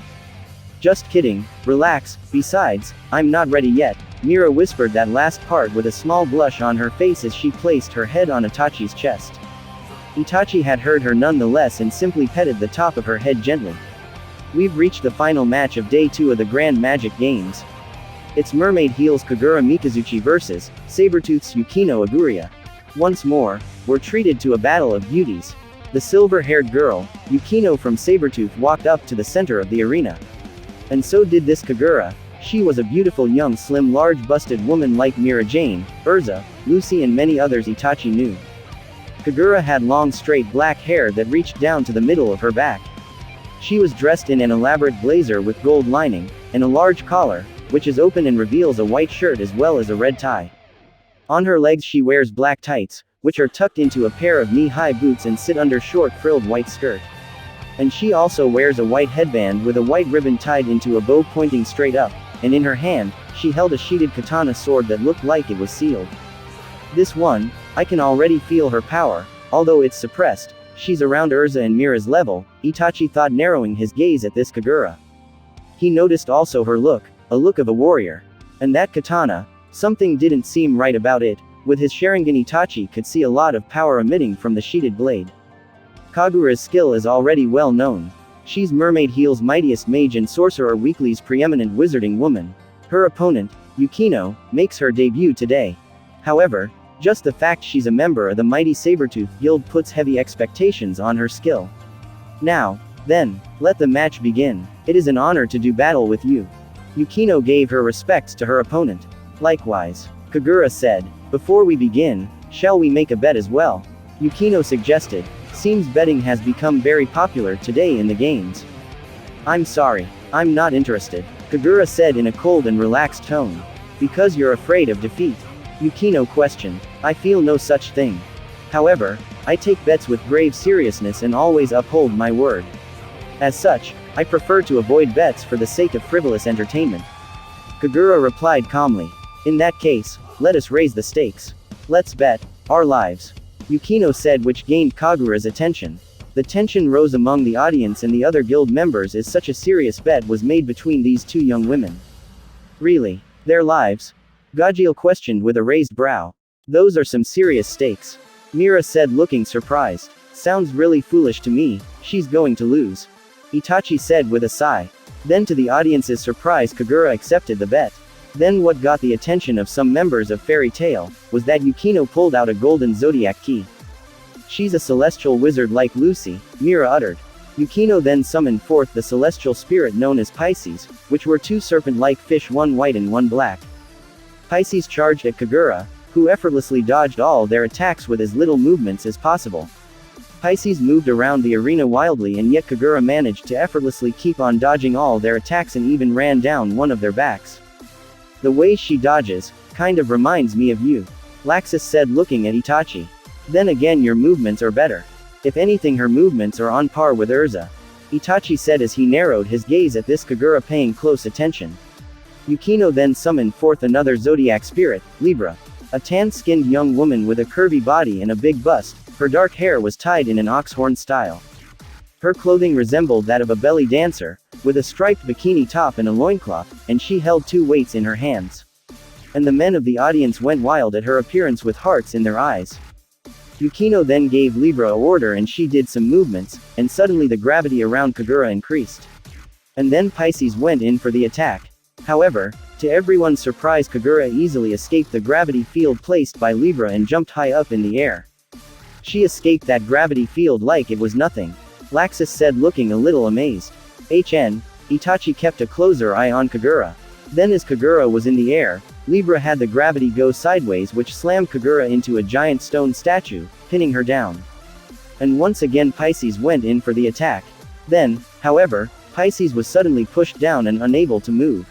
Just kidding, relax, besides, I'm not ready yet. Mira whispered that last part with a small blush on her face as she placed her head on Itachi's chest. Itachi had heard her nonetheless and simply petted the top of her head gently. We've reached the final match of Day 2 of the Grand Magic Games. It's Mermaid Heels Kagura Mikazuchi vs. Sabertooth's Yukino Aguria. Once more, we're treated to a battle of beauties. The silver-haired girl, Yukino from Sabertooth, walked up to the center of the arena. And so did this Kagura. She was a beautiful young slim large-busted woman like Mira Jane, Urza, Lucy and many others Itachi knew. Kagura had long straight black hair that reached down to the middle of her back. She was dressed in an elaborate blazer with gold lining, and a large collar, which is open and reveals a white shirt as well as a red tie. On her legs she wears black tights, which are tucked into a pair of knee-high boots and sit under short frilled white skirt. And she also wears a white headband with a white ribbon tied into a bow pointing straight up, and in her hand, she held a sheeted katana sword that looked like it was sealed. This one, I can already feel her power, although it's suppressed. She's around Urza and Mira's level, Itachi thought, narrowing his gaze at this Kagura. He noticed also her look, a look of a warrior. And that katana, something didn't seem right about it. With his Sharingan, Itachi could see a lot of power emitting from the sheeted blade. Kagura's skill is already well known. She's Mermaid Heel's mightiest mage and Sorcerer Weekly's preeminent wizarding woman. Her opponent, Yukino, makes her debut today. However, just the fact she's a member of the mighty Sabertooth Guild puts heavy expectations on her skill. Now, then, let the match begin. It is an honor to do battle with you. Yukino gave her respects to her opponent. Likewise, Kagura said, before we begin, shall we make a bet as well? Yukino suggested. Seems betting has become very popular today in the games. I'm sorry, I'm not interested, Kagura said in a cold and relaxed tone. Because you're afraid of defeat? Yukino questioned. I feel no such thing. However, I take bets with grave seriousness and always uphold my word. As such, I prefer to avoid bets for the sake of frivolous entertainment. Kagura replied calmly. In that case, let us raise the stakes. Let's bet our lives, Yukino said, which gained Kagura's attention. The tension rose among the audience and the other guild members as such a serious bet was made between these two young women. Really? Their lives? Gajiel questioned with a raised brow. Those are some serious stakes. Mira said, looking surprised. Sounds really foolish to me, she's going to lose. Itachi said with a sigh. Then to the audience's surprise, Kagura accepted the bet. Then what got the attention of some members of Fairy Tail, was that Yukino pulled out a golden zodiac key. She's a celestial wizard like Lucy, Mira uttered. Yukino then summoned forth the celestial spirit known as Pisces, which were two serpent-like fish, one white and one black. Pisces charged at Kagura, who effortlessly dodged all their attacks with as little movements as possible. Pisces moved around the arena wildly, and yet Kagura managed to effortlessly keep on dodging all their attacks and even ran down one of their backs. The way she dodges, kind of reminds me of you, Laxus said, looking at Itachi. Then again, your movements are better. If anything, her movements are on par with Urza, Itachi said as he narrowed his gaze at this Kagura, paying close attention. Yukino then summoned forth another zodiac spirit, Libra. A tan-skinned young woman with a curvy body and a big bust, her dark hair was tied in an oxhorn style. Her clothing resembled that of a belly dancer, with a striped bikini top and a loincloth, and she held two weights in her hands. And the men of the audience went wild at her appearance with hearts in their eyes. Yukino then gave Libra a order and she did some movements, and suddenly the gravity around Kagura increased. And then Pisces went in for the attack. However, to everyone's surprise, Kagura easily escaped the gravity field placed by Libra and jumped high up in the air. She escaped that gravity field like it was nothing, Laxus said, looking a little amazed. Itachi kept a closer eye on Kagura. Then as Kagura was in the air, Libra had the gravity go sideways, which slammed Kagura into a giant stone statue, pinning her down. And once again Pisces went in for the attack. Then, however, Pisces was suddenly pushed down and unable to move.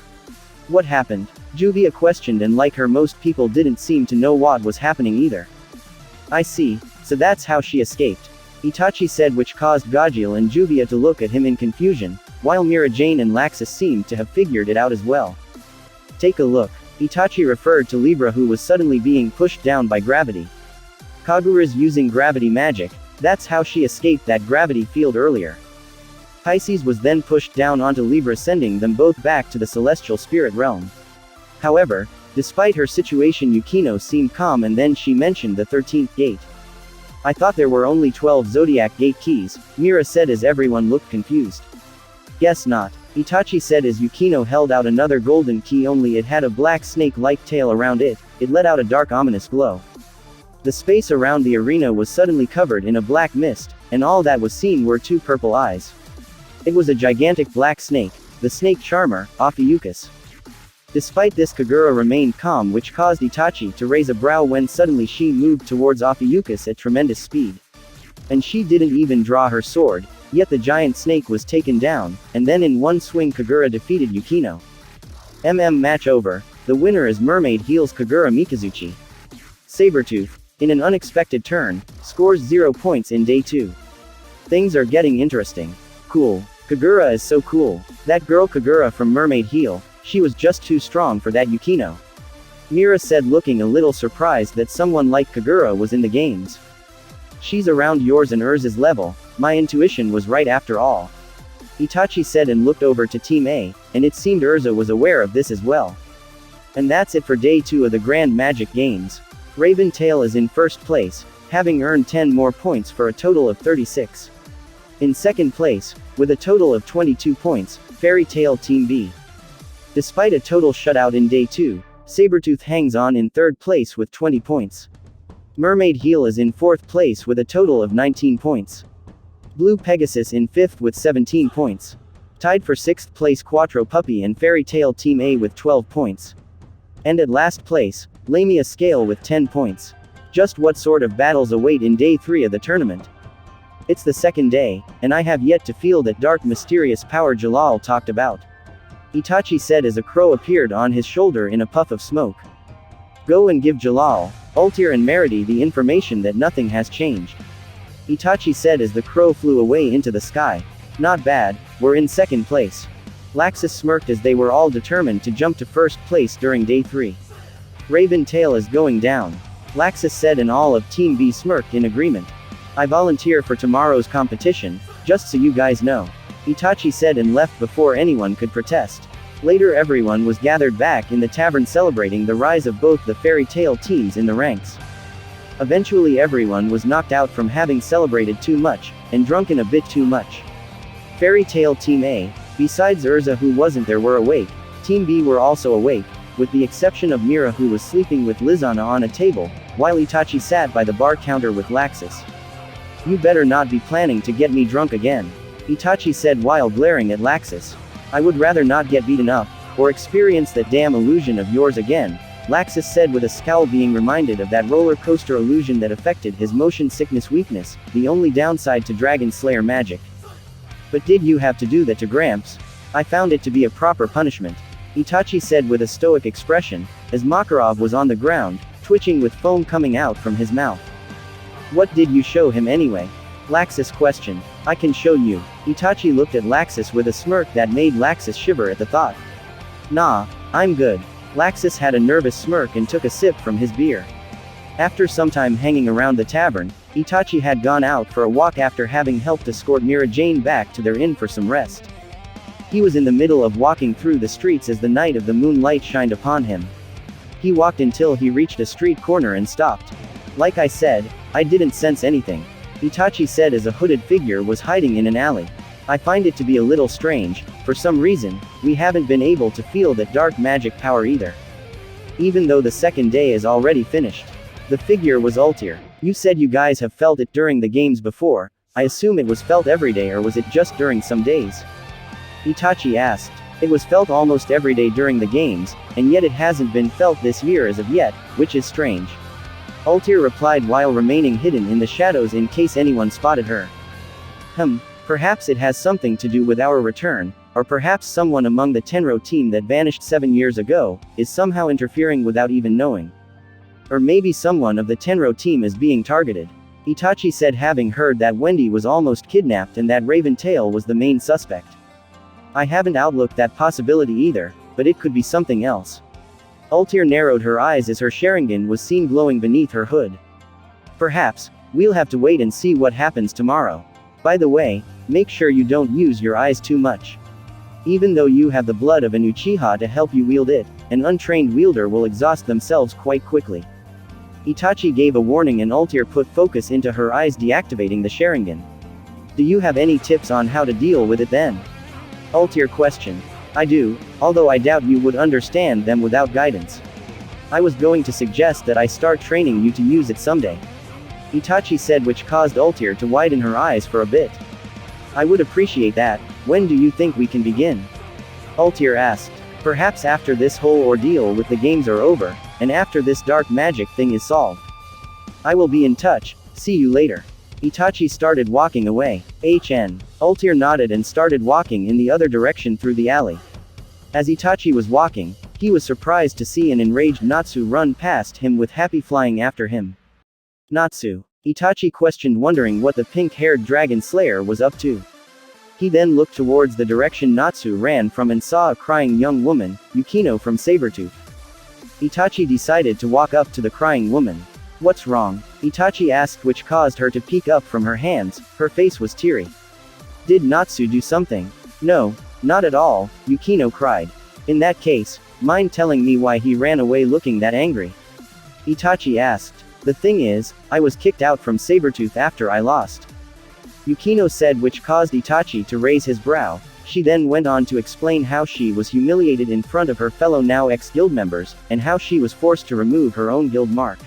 What happened? Juvia questioned, and like her, most people didn't seem to know what was happening either. I see, so that's how she escaped, Itachi said, which caused Gajiel and Juvia to look at him in confusion, while Mira Jane and Laxus seemed to have figured it out as well. Take a look. Itachi referred to Libra, who was suddenly being pushed down by gravity. Kagura's using gravity magic, that's how she escaped that gravity field earlier. Pisces was then pushed down onto Libra, sending them both back to the celestial spirit realm. However, despite her situation, Yukino seemed calm, and then she mentioned the 13th gate. I thought there were only 12 zodiac gate keys, Mira said as everyone looked confused. Guess not, Itachi said as Yukino held out another golden key, only it had a black snake-like tail around it. It let out a dark, ominous glow. The space around the arena was suddenly covered in a black mist, and all that was seen were two purple eyes. It was a gigantic black snake, the snake charmer, Ophiuchus. Despite this, Kagura remained calm, which caused Itachi to raise a brow when suddenly she moved towards Ophiuchus at tremendous speed. And she didn't even draw her sword, yet the giant snake was taken down, and then in one swing Kagura defeated Yukino. Match over. The winner is Mermaid Heel's Kagura Mikazuchi. Sabertooth, in an unexpected turn, scores 0 points in day 2. Things are getting interesting. Cool. Kagura is so cool. That girl Kagura from Mermaid Heel, She was just too strong for that Yukino. Mira said, looking a little surprised that someone like Kagura was in the games. She's around yours and Urza's level, my intuition was right after all. Itachi said and looked over to Team A, and it seemed Urza was aware of this as well. And that's it for Day 2 of the Grand Magic Games. Raven Tail is in first place, having earned 10 more points for a total of 36. In second place, with a total of 22 points, Fairy Tail Team B. Despite a total shutout in Day 2, Sabretooth hangs on in third place with 20 points. Mermaid Heel is in fourth place with a total of 19 points. Blue Pegasus in fifth with 17 points. Tied for sixth place Quattro Puppy and Fairy Tail Team A with 12 points. And at last place, Lamia Scale with 10 points. Just what sort of battles await in Day 3 of the tournament? It's the second day, and I have yet to feel that dark mysterious power Jalal talked about. Itachi said as a crow appeared on his shoulder in a puff of smoke. Go and give Jalal, Altair and Merity the information that nothing has changed. Itachi said as the crow flew away into the sky. Not bad, we're in second place. Laxus smirked as they were all determined to jump to first place during Day 3. Raven Tail is going down. Laxus said and all of Team B smirked in agreement. I volunteer for tomorrow's competition, just so you guys know. Itachi said and left before anyone could protest. Later everyone was gathered back in the tavern celebrating the rise of both the Fairy Tail teams in the ranks. Eventually everyone was knocked out from having celebrated too much, and drunken a bit too much. Fairy Tail Team A, besides Urza who wasn't there, were awake. Team B were also awake, with the exception of Mira who was sleeping with Lizana on a table, while Itachi sat by the bar counter with Laxus. You better not be planning to get me drunk again, Itachi said while glaring at Laxus. I would rather not get beaten up, or experience that damn illusion of yours again, Laxus said with a scowl, being reminded of that roller coaster illusion that affected his motion sickness weakness, the only downside to Dragon Slayer magic. But did you have to do that to Gramps? I found it to be a proper punishment, Itachi said with a stoic expression, as Makarov was on the ground, twitching with foam coming out from his mouth. What did you show him anyway? Laxus questioned. I can show you. Itachi looked at Laxus with a smirk that made Laxus shiver at the thought. Nah, I'm good. Laxus had a nervous smirk and took a sip from his beer. After some time hanging around the tavern, Itachi had gone out for a walk after having helped escort Mira Jane back to their inn for some rest. He was in the middle of walking through the streets as the night of the moonlight shined upon him. He walked until he reached a street corner and stopped. Like I said, I didn't sense anything, Itachi said as a hooded figure was hiding in an alley. I find it to be a little strange, for some reason, we haven't been able to feel that dark magic power either. Even though the second day is already finished. The figure was Altair. You said you guys have felt it during the games before, I assume it was felt every day, or was it just during some days? Itachi asked. It was felt almost every day during the games, and yet it hasn't been felt this year as of yet, which is strange. Altair replied while remaining hidden in the shadows in case anyone spotted her. Perhaps it has something to do with our return, or perhaps someone among the Tenro team that vanished 7 years ago, is somehow interfering without even knowing. Or maybe someone of the Tenro team is being targeted, Itachi said, having heard that Wendy was almost kidnapped and that Raven Tail was the main suspect. I haven't outlooked that possibility either, but it could be something else. Altair narrowed her eyes as her Sharingan was seen glowing beneath her hood. Perhaps, we'll have to wait and see what happens tomorrow. By the way, make sure you don't use your eyes too much. Even though you have the blood of an Uchiha to help you wield it, an untrained wielder will exhaust themselves quite quickly. Itachi gave a warning and Altair put focus into her eyes, deactivating the Sharingan. Do you have any tips on how to deal with it then? Altair questioned. I do, although I doubt you would understand them without guidance. I was going to suggest that I start training you to use it someday, Itachi said, which caused Altair to widen her eyes for a bit. I would appreciate that. When do you think we can begin? Altair asked. Perhaps after this whole ordeal with the games are over, and after this dark magic thing is solved. I will be in touch. See you later. Itachi started walking away. Altair nodded and started walking in the other direction through the alley. As Itachi was walking, he was surprised to see an enraged Natsu run past him with Happy flying after him. Natsu? Itachi questioned, wondering what the pink-haired dragon slayer was up to. He then looked towards the direction Natsu ran from and saw a crying young woman, Yukino from Sabretooth. Itachi decided to walk up to the crying woman. "What's wrong?" Itachi asked, which caused her to peek up from her hands. Her face was teary. "Did Natsu do something?" "No, not at all," Yukino cried. "In that case, mind telling me why he ran away looking that angry?" Itachi asked. "The thing is, I was kicked out from Sabretooth after I lost," Yukino said, which caused Itachi to raise his brow. She then went on to explain how she was humiliated in front of her fellow now ex-guild members, and how she was forced to remove her own guild mark.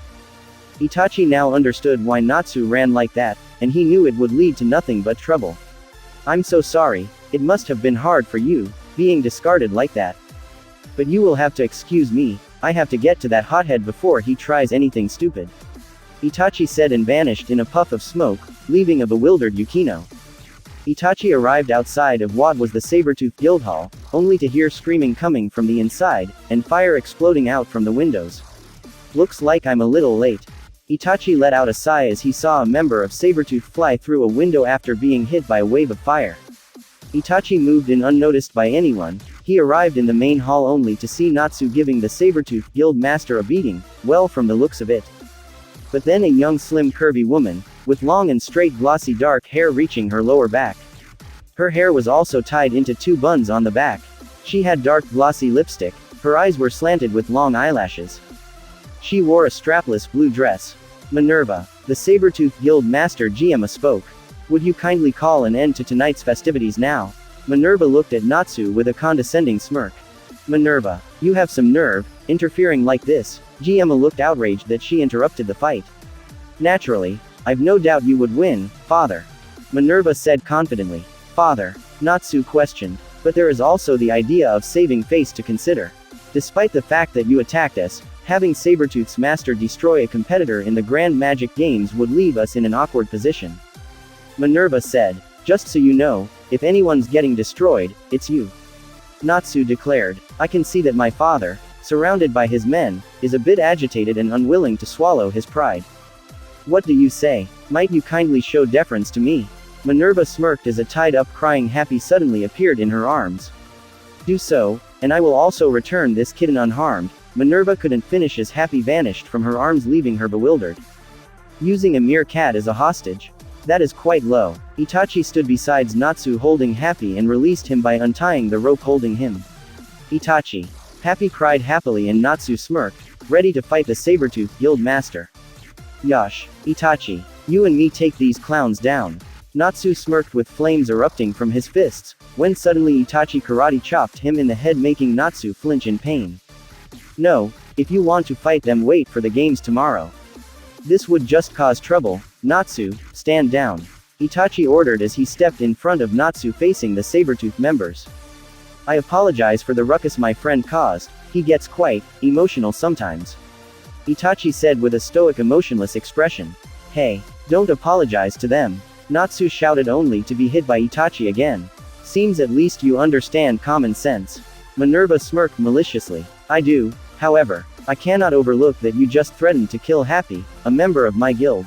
Itachi now understood why Natsu ran like that, and he knew it would lead to nothing but trouble. "I'm so sorry, it must have been hard for you, being discarded like that. But you will have to excuse me, I have to get to that hothead before he tries anything stupid," Itachi said and vanished in a puff of smoke, leaving a bewildered Yukino. Itachi arrived outside of what was the Sabretooth Guild Hall, only to hear screaming coming from the inside, and fire exploding out from the windows. "Looks like I'm a little late." Itachi let out a sigh as he saw a member of Sabretooth fly through a window after being hit by a wave of fire. Itachi moved in unnoticed by anyone. He arrived in the main hall only to see Natsu giving the Sabretooth Guild Master a beating, well from the looks of it. But then a young slim curvy woman, with long and straight glossy dark hair reaching her lower back. Her hair was also tied into two buns on the back. She had dark glossy lipstick, her eyes were slanted with long eyelashes. She wore a strapless blue dress. "Minerva," the Sabretooth Guild Master Giema spoke. "Would you kindly call an end to tonight's festivities now?" Minerva looked at Natsu with a condescending smirk. "Minerva, you have some nerve, interfering like this." Giema looked outraged that she interrupted the fight. "Naturally, I've no doubt you would win, father," Minerva said confidently. "Father?" Natsu questioned. "But there is also the idea of saving face to consider. Despite the fact that you attacked us, having Sabretooth's master destroy a competitor in the Grand Magic Games would leave us in an awkward position," Minerva said. "Just so you know, if anyone's getting destroyed, it's you," Natsu declared. "I can see that my father, surrounded by his men, is a bit agitated and unwilling to swallow his pride. What do you say? Might you kindly show deference to me?" Minerva smirked as a tied-up crying happy suddenly appeared in her arms. "Do so, and I will also return this kitten unharmed." Minerva couldn't finish as Happy vanished from her arms, leaving her bewildered. "Using a mere cat as a hostage? That is quite low." Itachi stood beside Natsu holding Happy and released him by untying the rope holding him. "Itachi!" Happy cried happily and Natsu smirked, ready to fight the Sabretooth Guild Master. "Yosh, Itachi, you and me take these clowns down." Natsu smirked with flames erupting from his fists, when suddenly Itachi karate chopped him in the head, making Natsu flinch in pain. "No, if you want to fight them, wait for the games tomorrow. This would just cause trouble. Natsu, stand down," Itachi ordered as he stepped in front of Natsu facing the Sabretooth members. "I apologize for the ruckus my friend caused, he gets quite emotional sometimes," Itachi said with a stoic emotionless expression. "Hey, don't apologize to them," Natsu shouted, only to be hit by Itachi again. "Seems at least you understand common sense." Minerva smirked maliciously. "I do, however, I cannot overlook that you just threatened to kill Happy, a member of my guild,"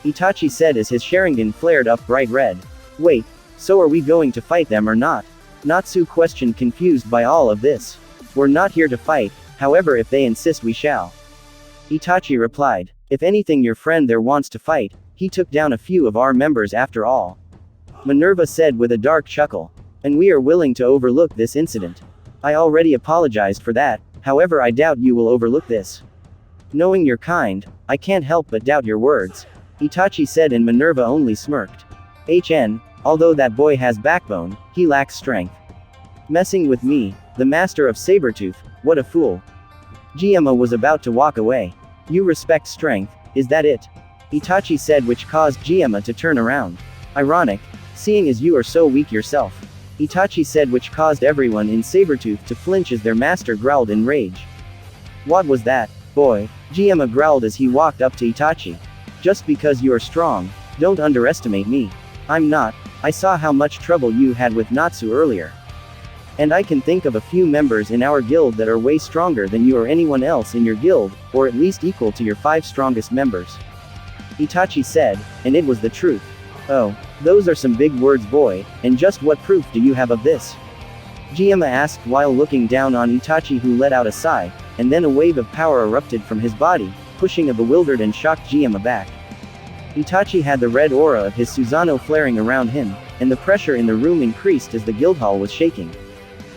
Itachi said as his Sharingan flared up bright red. "Wait, so are we going to fight them or not?" Natsu questioned, confused by all of this. "We're not here to fight, however if they insist we shall," Itachi replied. "If anything, your friend there wants to fight, he took down a few of our members after all," Minerva said with a dark chuckle. "And we are willing to overlook this incident. I already apologized for that, however I doubt you will overlook this. Knowing you're kind, I can't help but doubt your words," Itachi said, and Minerva only smirked. Although that boy has backbone, he lacks strength. Messing with me, the master of Sabretooth, what a fool." Giema was about to walk away. "You respect strength, is that it?" Itachi said, which caused Giema to turn around. "Ironic, seeing as you are so weak yourself," Itachi said, which caused everyone in Sabretooth to flinch as their master growled in rage. "What was that, boy?" Giema growled as he walked up to Itachi. "Just because you are strong, don't underestimate me. I'm not. I saw how much trouble you had with Natsu earlier. And I can think of a few members in our guild that are way stronger than you or anyone else in your guild, or at least equal to your 5 strongest members," Itachi said, and it was the truth. "Oh, Those are some big words, boy, and just what proof do you have of this? Gyama asked while looking down on Itachi, who let out a sigh, and then a wave of power erupted from his body, pushing a bewildered and shocked Gyama back. Itachi had the red aura of his Susanoo flaring around him, and the pressure in the room increased as the guildhall was shaking.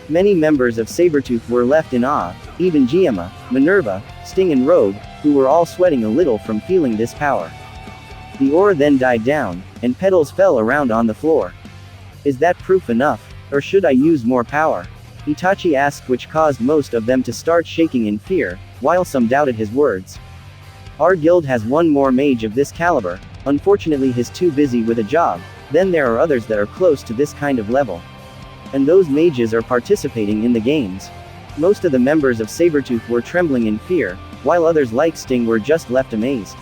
Many members of Sabretooth were left in awe, even Gyama, Minerva, Sting and Rogue, who were all sweating a little from feeling this power. The aura then died down, and petals fell around on the floor. Is that proof enough, or should I use more power? Itachi asked, which caused most of them to start shaking in fear, while some doubted his words. Our guild has one more mage of this caliber, unfortunately he's too busy with a job, then there are others that are close to this kind of level. And those mages are participating in the games. Most of the members of Sabretooth were trembling in fear, while others like Sting were just left amazed.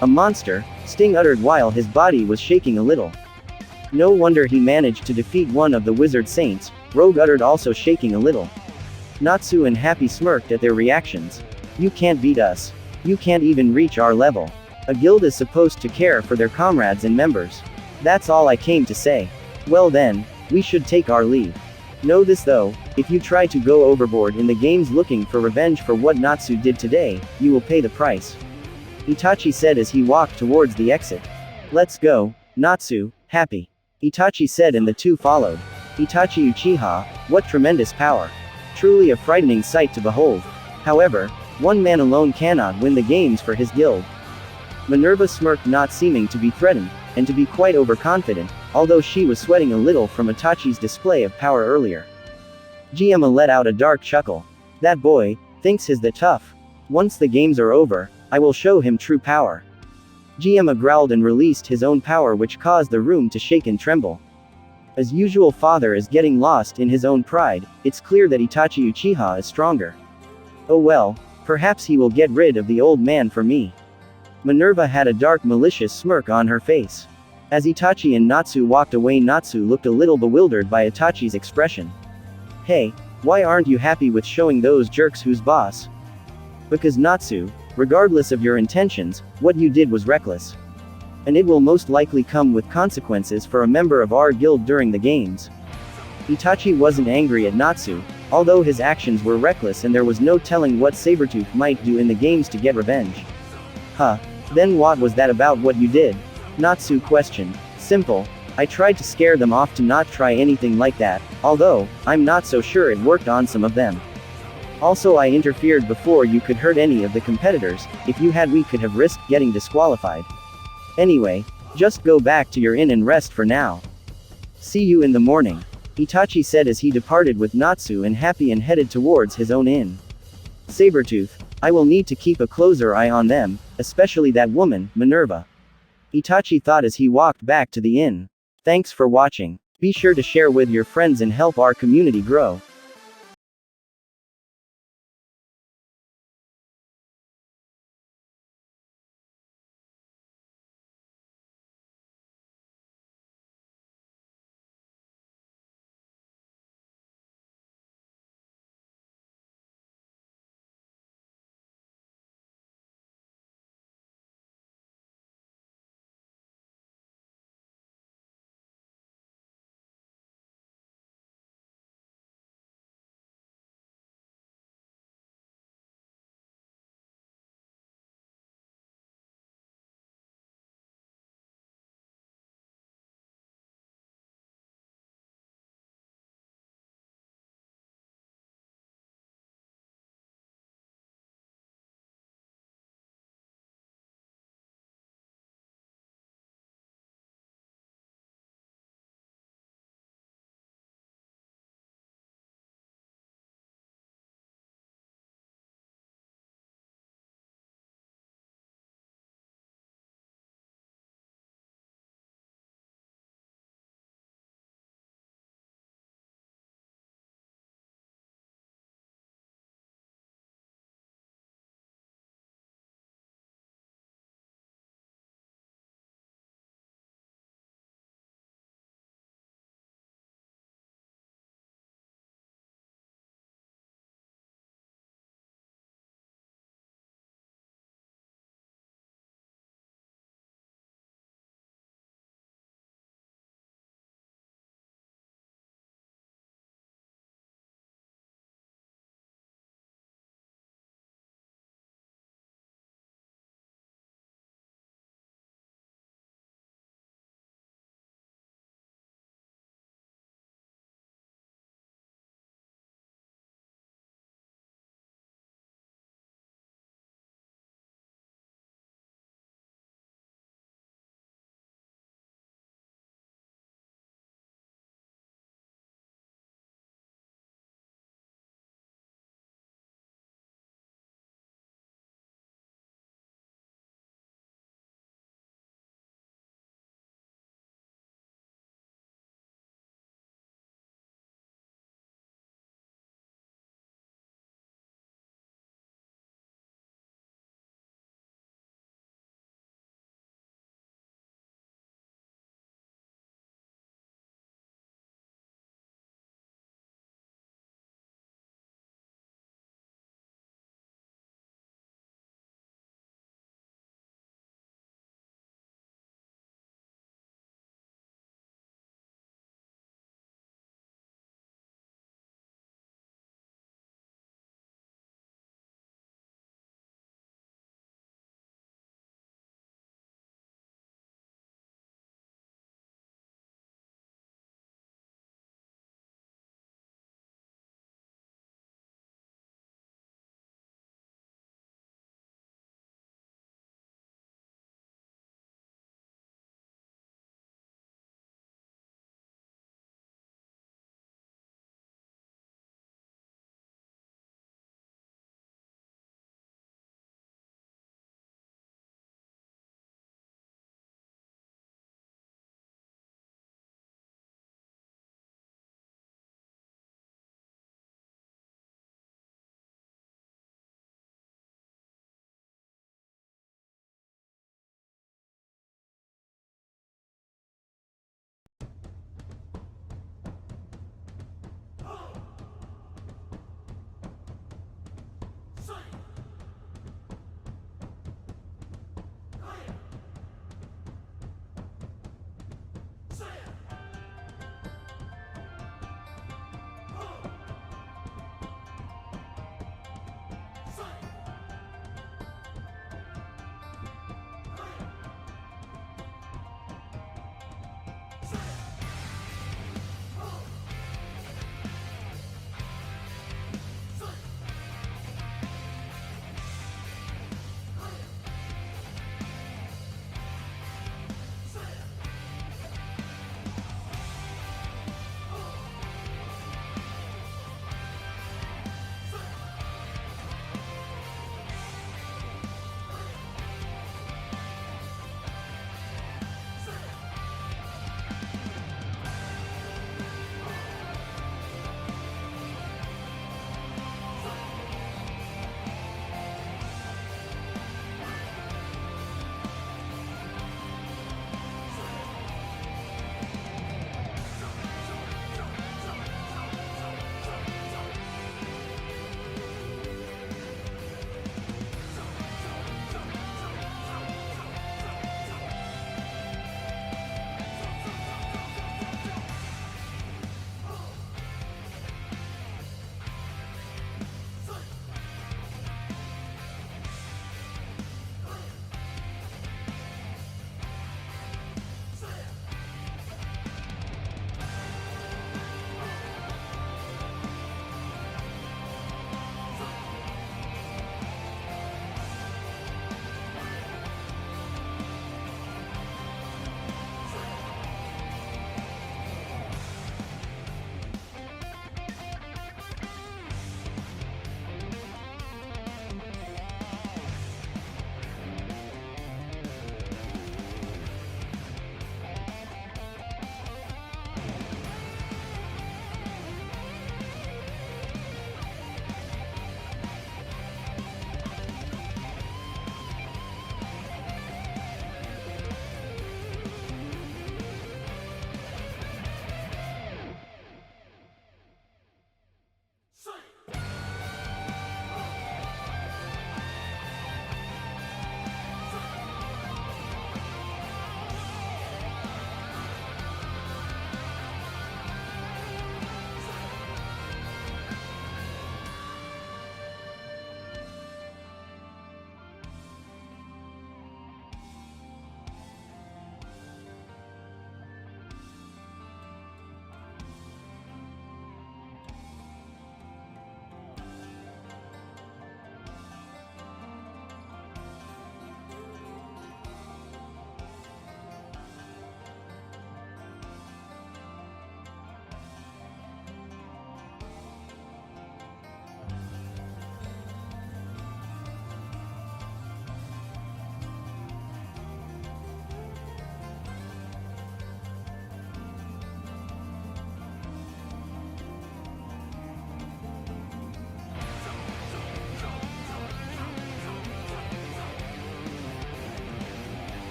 A monster, Sting uttered while his body was shaking a little. No wonder he managed to defeat one of the wizard saints, Rogue uttered, also shaking a little. Natsu and Happy smirked at their reactions. You can't beat us. You can't even reach our level. A guild is supposed to care for their comrades and members. That's all I came to say. Well then, we should take our leave. Know this though, if you try to go overboard in the games looking for revenge for what Natsu did today, you will pay the price. Itachi said as he walked towards the exit. Let's go, Natsu, Happy. Itachi said, and the two followed. Itachi Uchiha, what tremendous power. Truly a frightening sight to behold. However, one man alone cannot win the games for his guild. Minerva smirked, not seeming to be threatened, and to be quite overconfident, although she was sweating a little from Itachi's display of power earlier. Gyama let out a dark chuckle. That boy thinks he's the tough. Once the games are over, I will show him true power. Gyama growled and released his own power, which caused the room to shake and tremble. As usual, father is getting lost in his own pride. It's clear that Itachi Uchiha is stronger. Oh well, perhaps he will get rid of the old man for me. Minerva had a dark malicious smirk on her face. As Itachi and Natsu walked away, Natsu looked a little bewildered by Itachi's expression. Hey, why aren't you happy with showing those jerks who's boss? Because Natsu, regardless of your intentions, what you did was reckless. And it will most likely come with consequences for a member of our guild during the games. Itachi wasn't angry at Natsu, although his actions were reckless and there was no telling what Sabretooth might do in the games to get revenge. Then what was that about what you did? Natsu questioned. Simple. I tried to scare them off to not try anything like that, although, I'm not so sure it worked on some of them. Also, I interfered before you could hurt any of the competitors. If you had, we could have risked getting disqualified. Anyway, just go back to your inn and rest for now. See you in the morning. Itachi said as he departed with Natsu and Happy and headed towards his own inn. Sabretooth, I will need to keep a closer eye on them, especially that woman, Minerva. Itachi thought as he walked back to the inn. Thanks for watching. Be sure to share with your friends and help our community grow.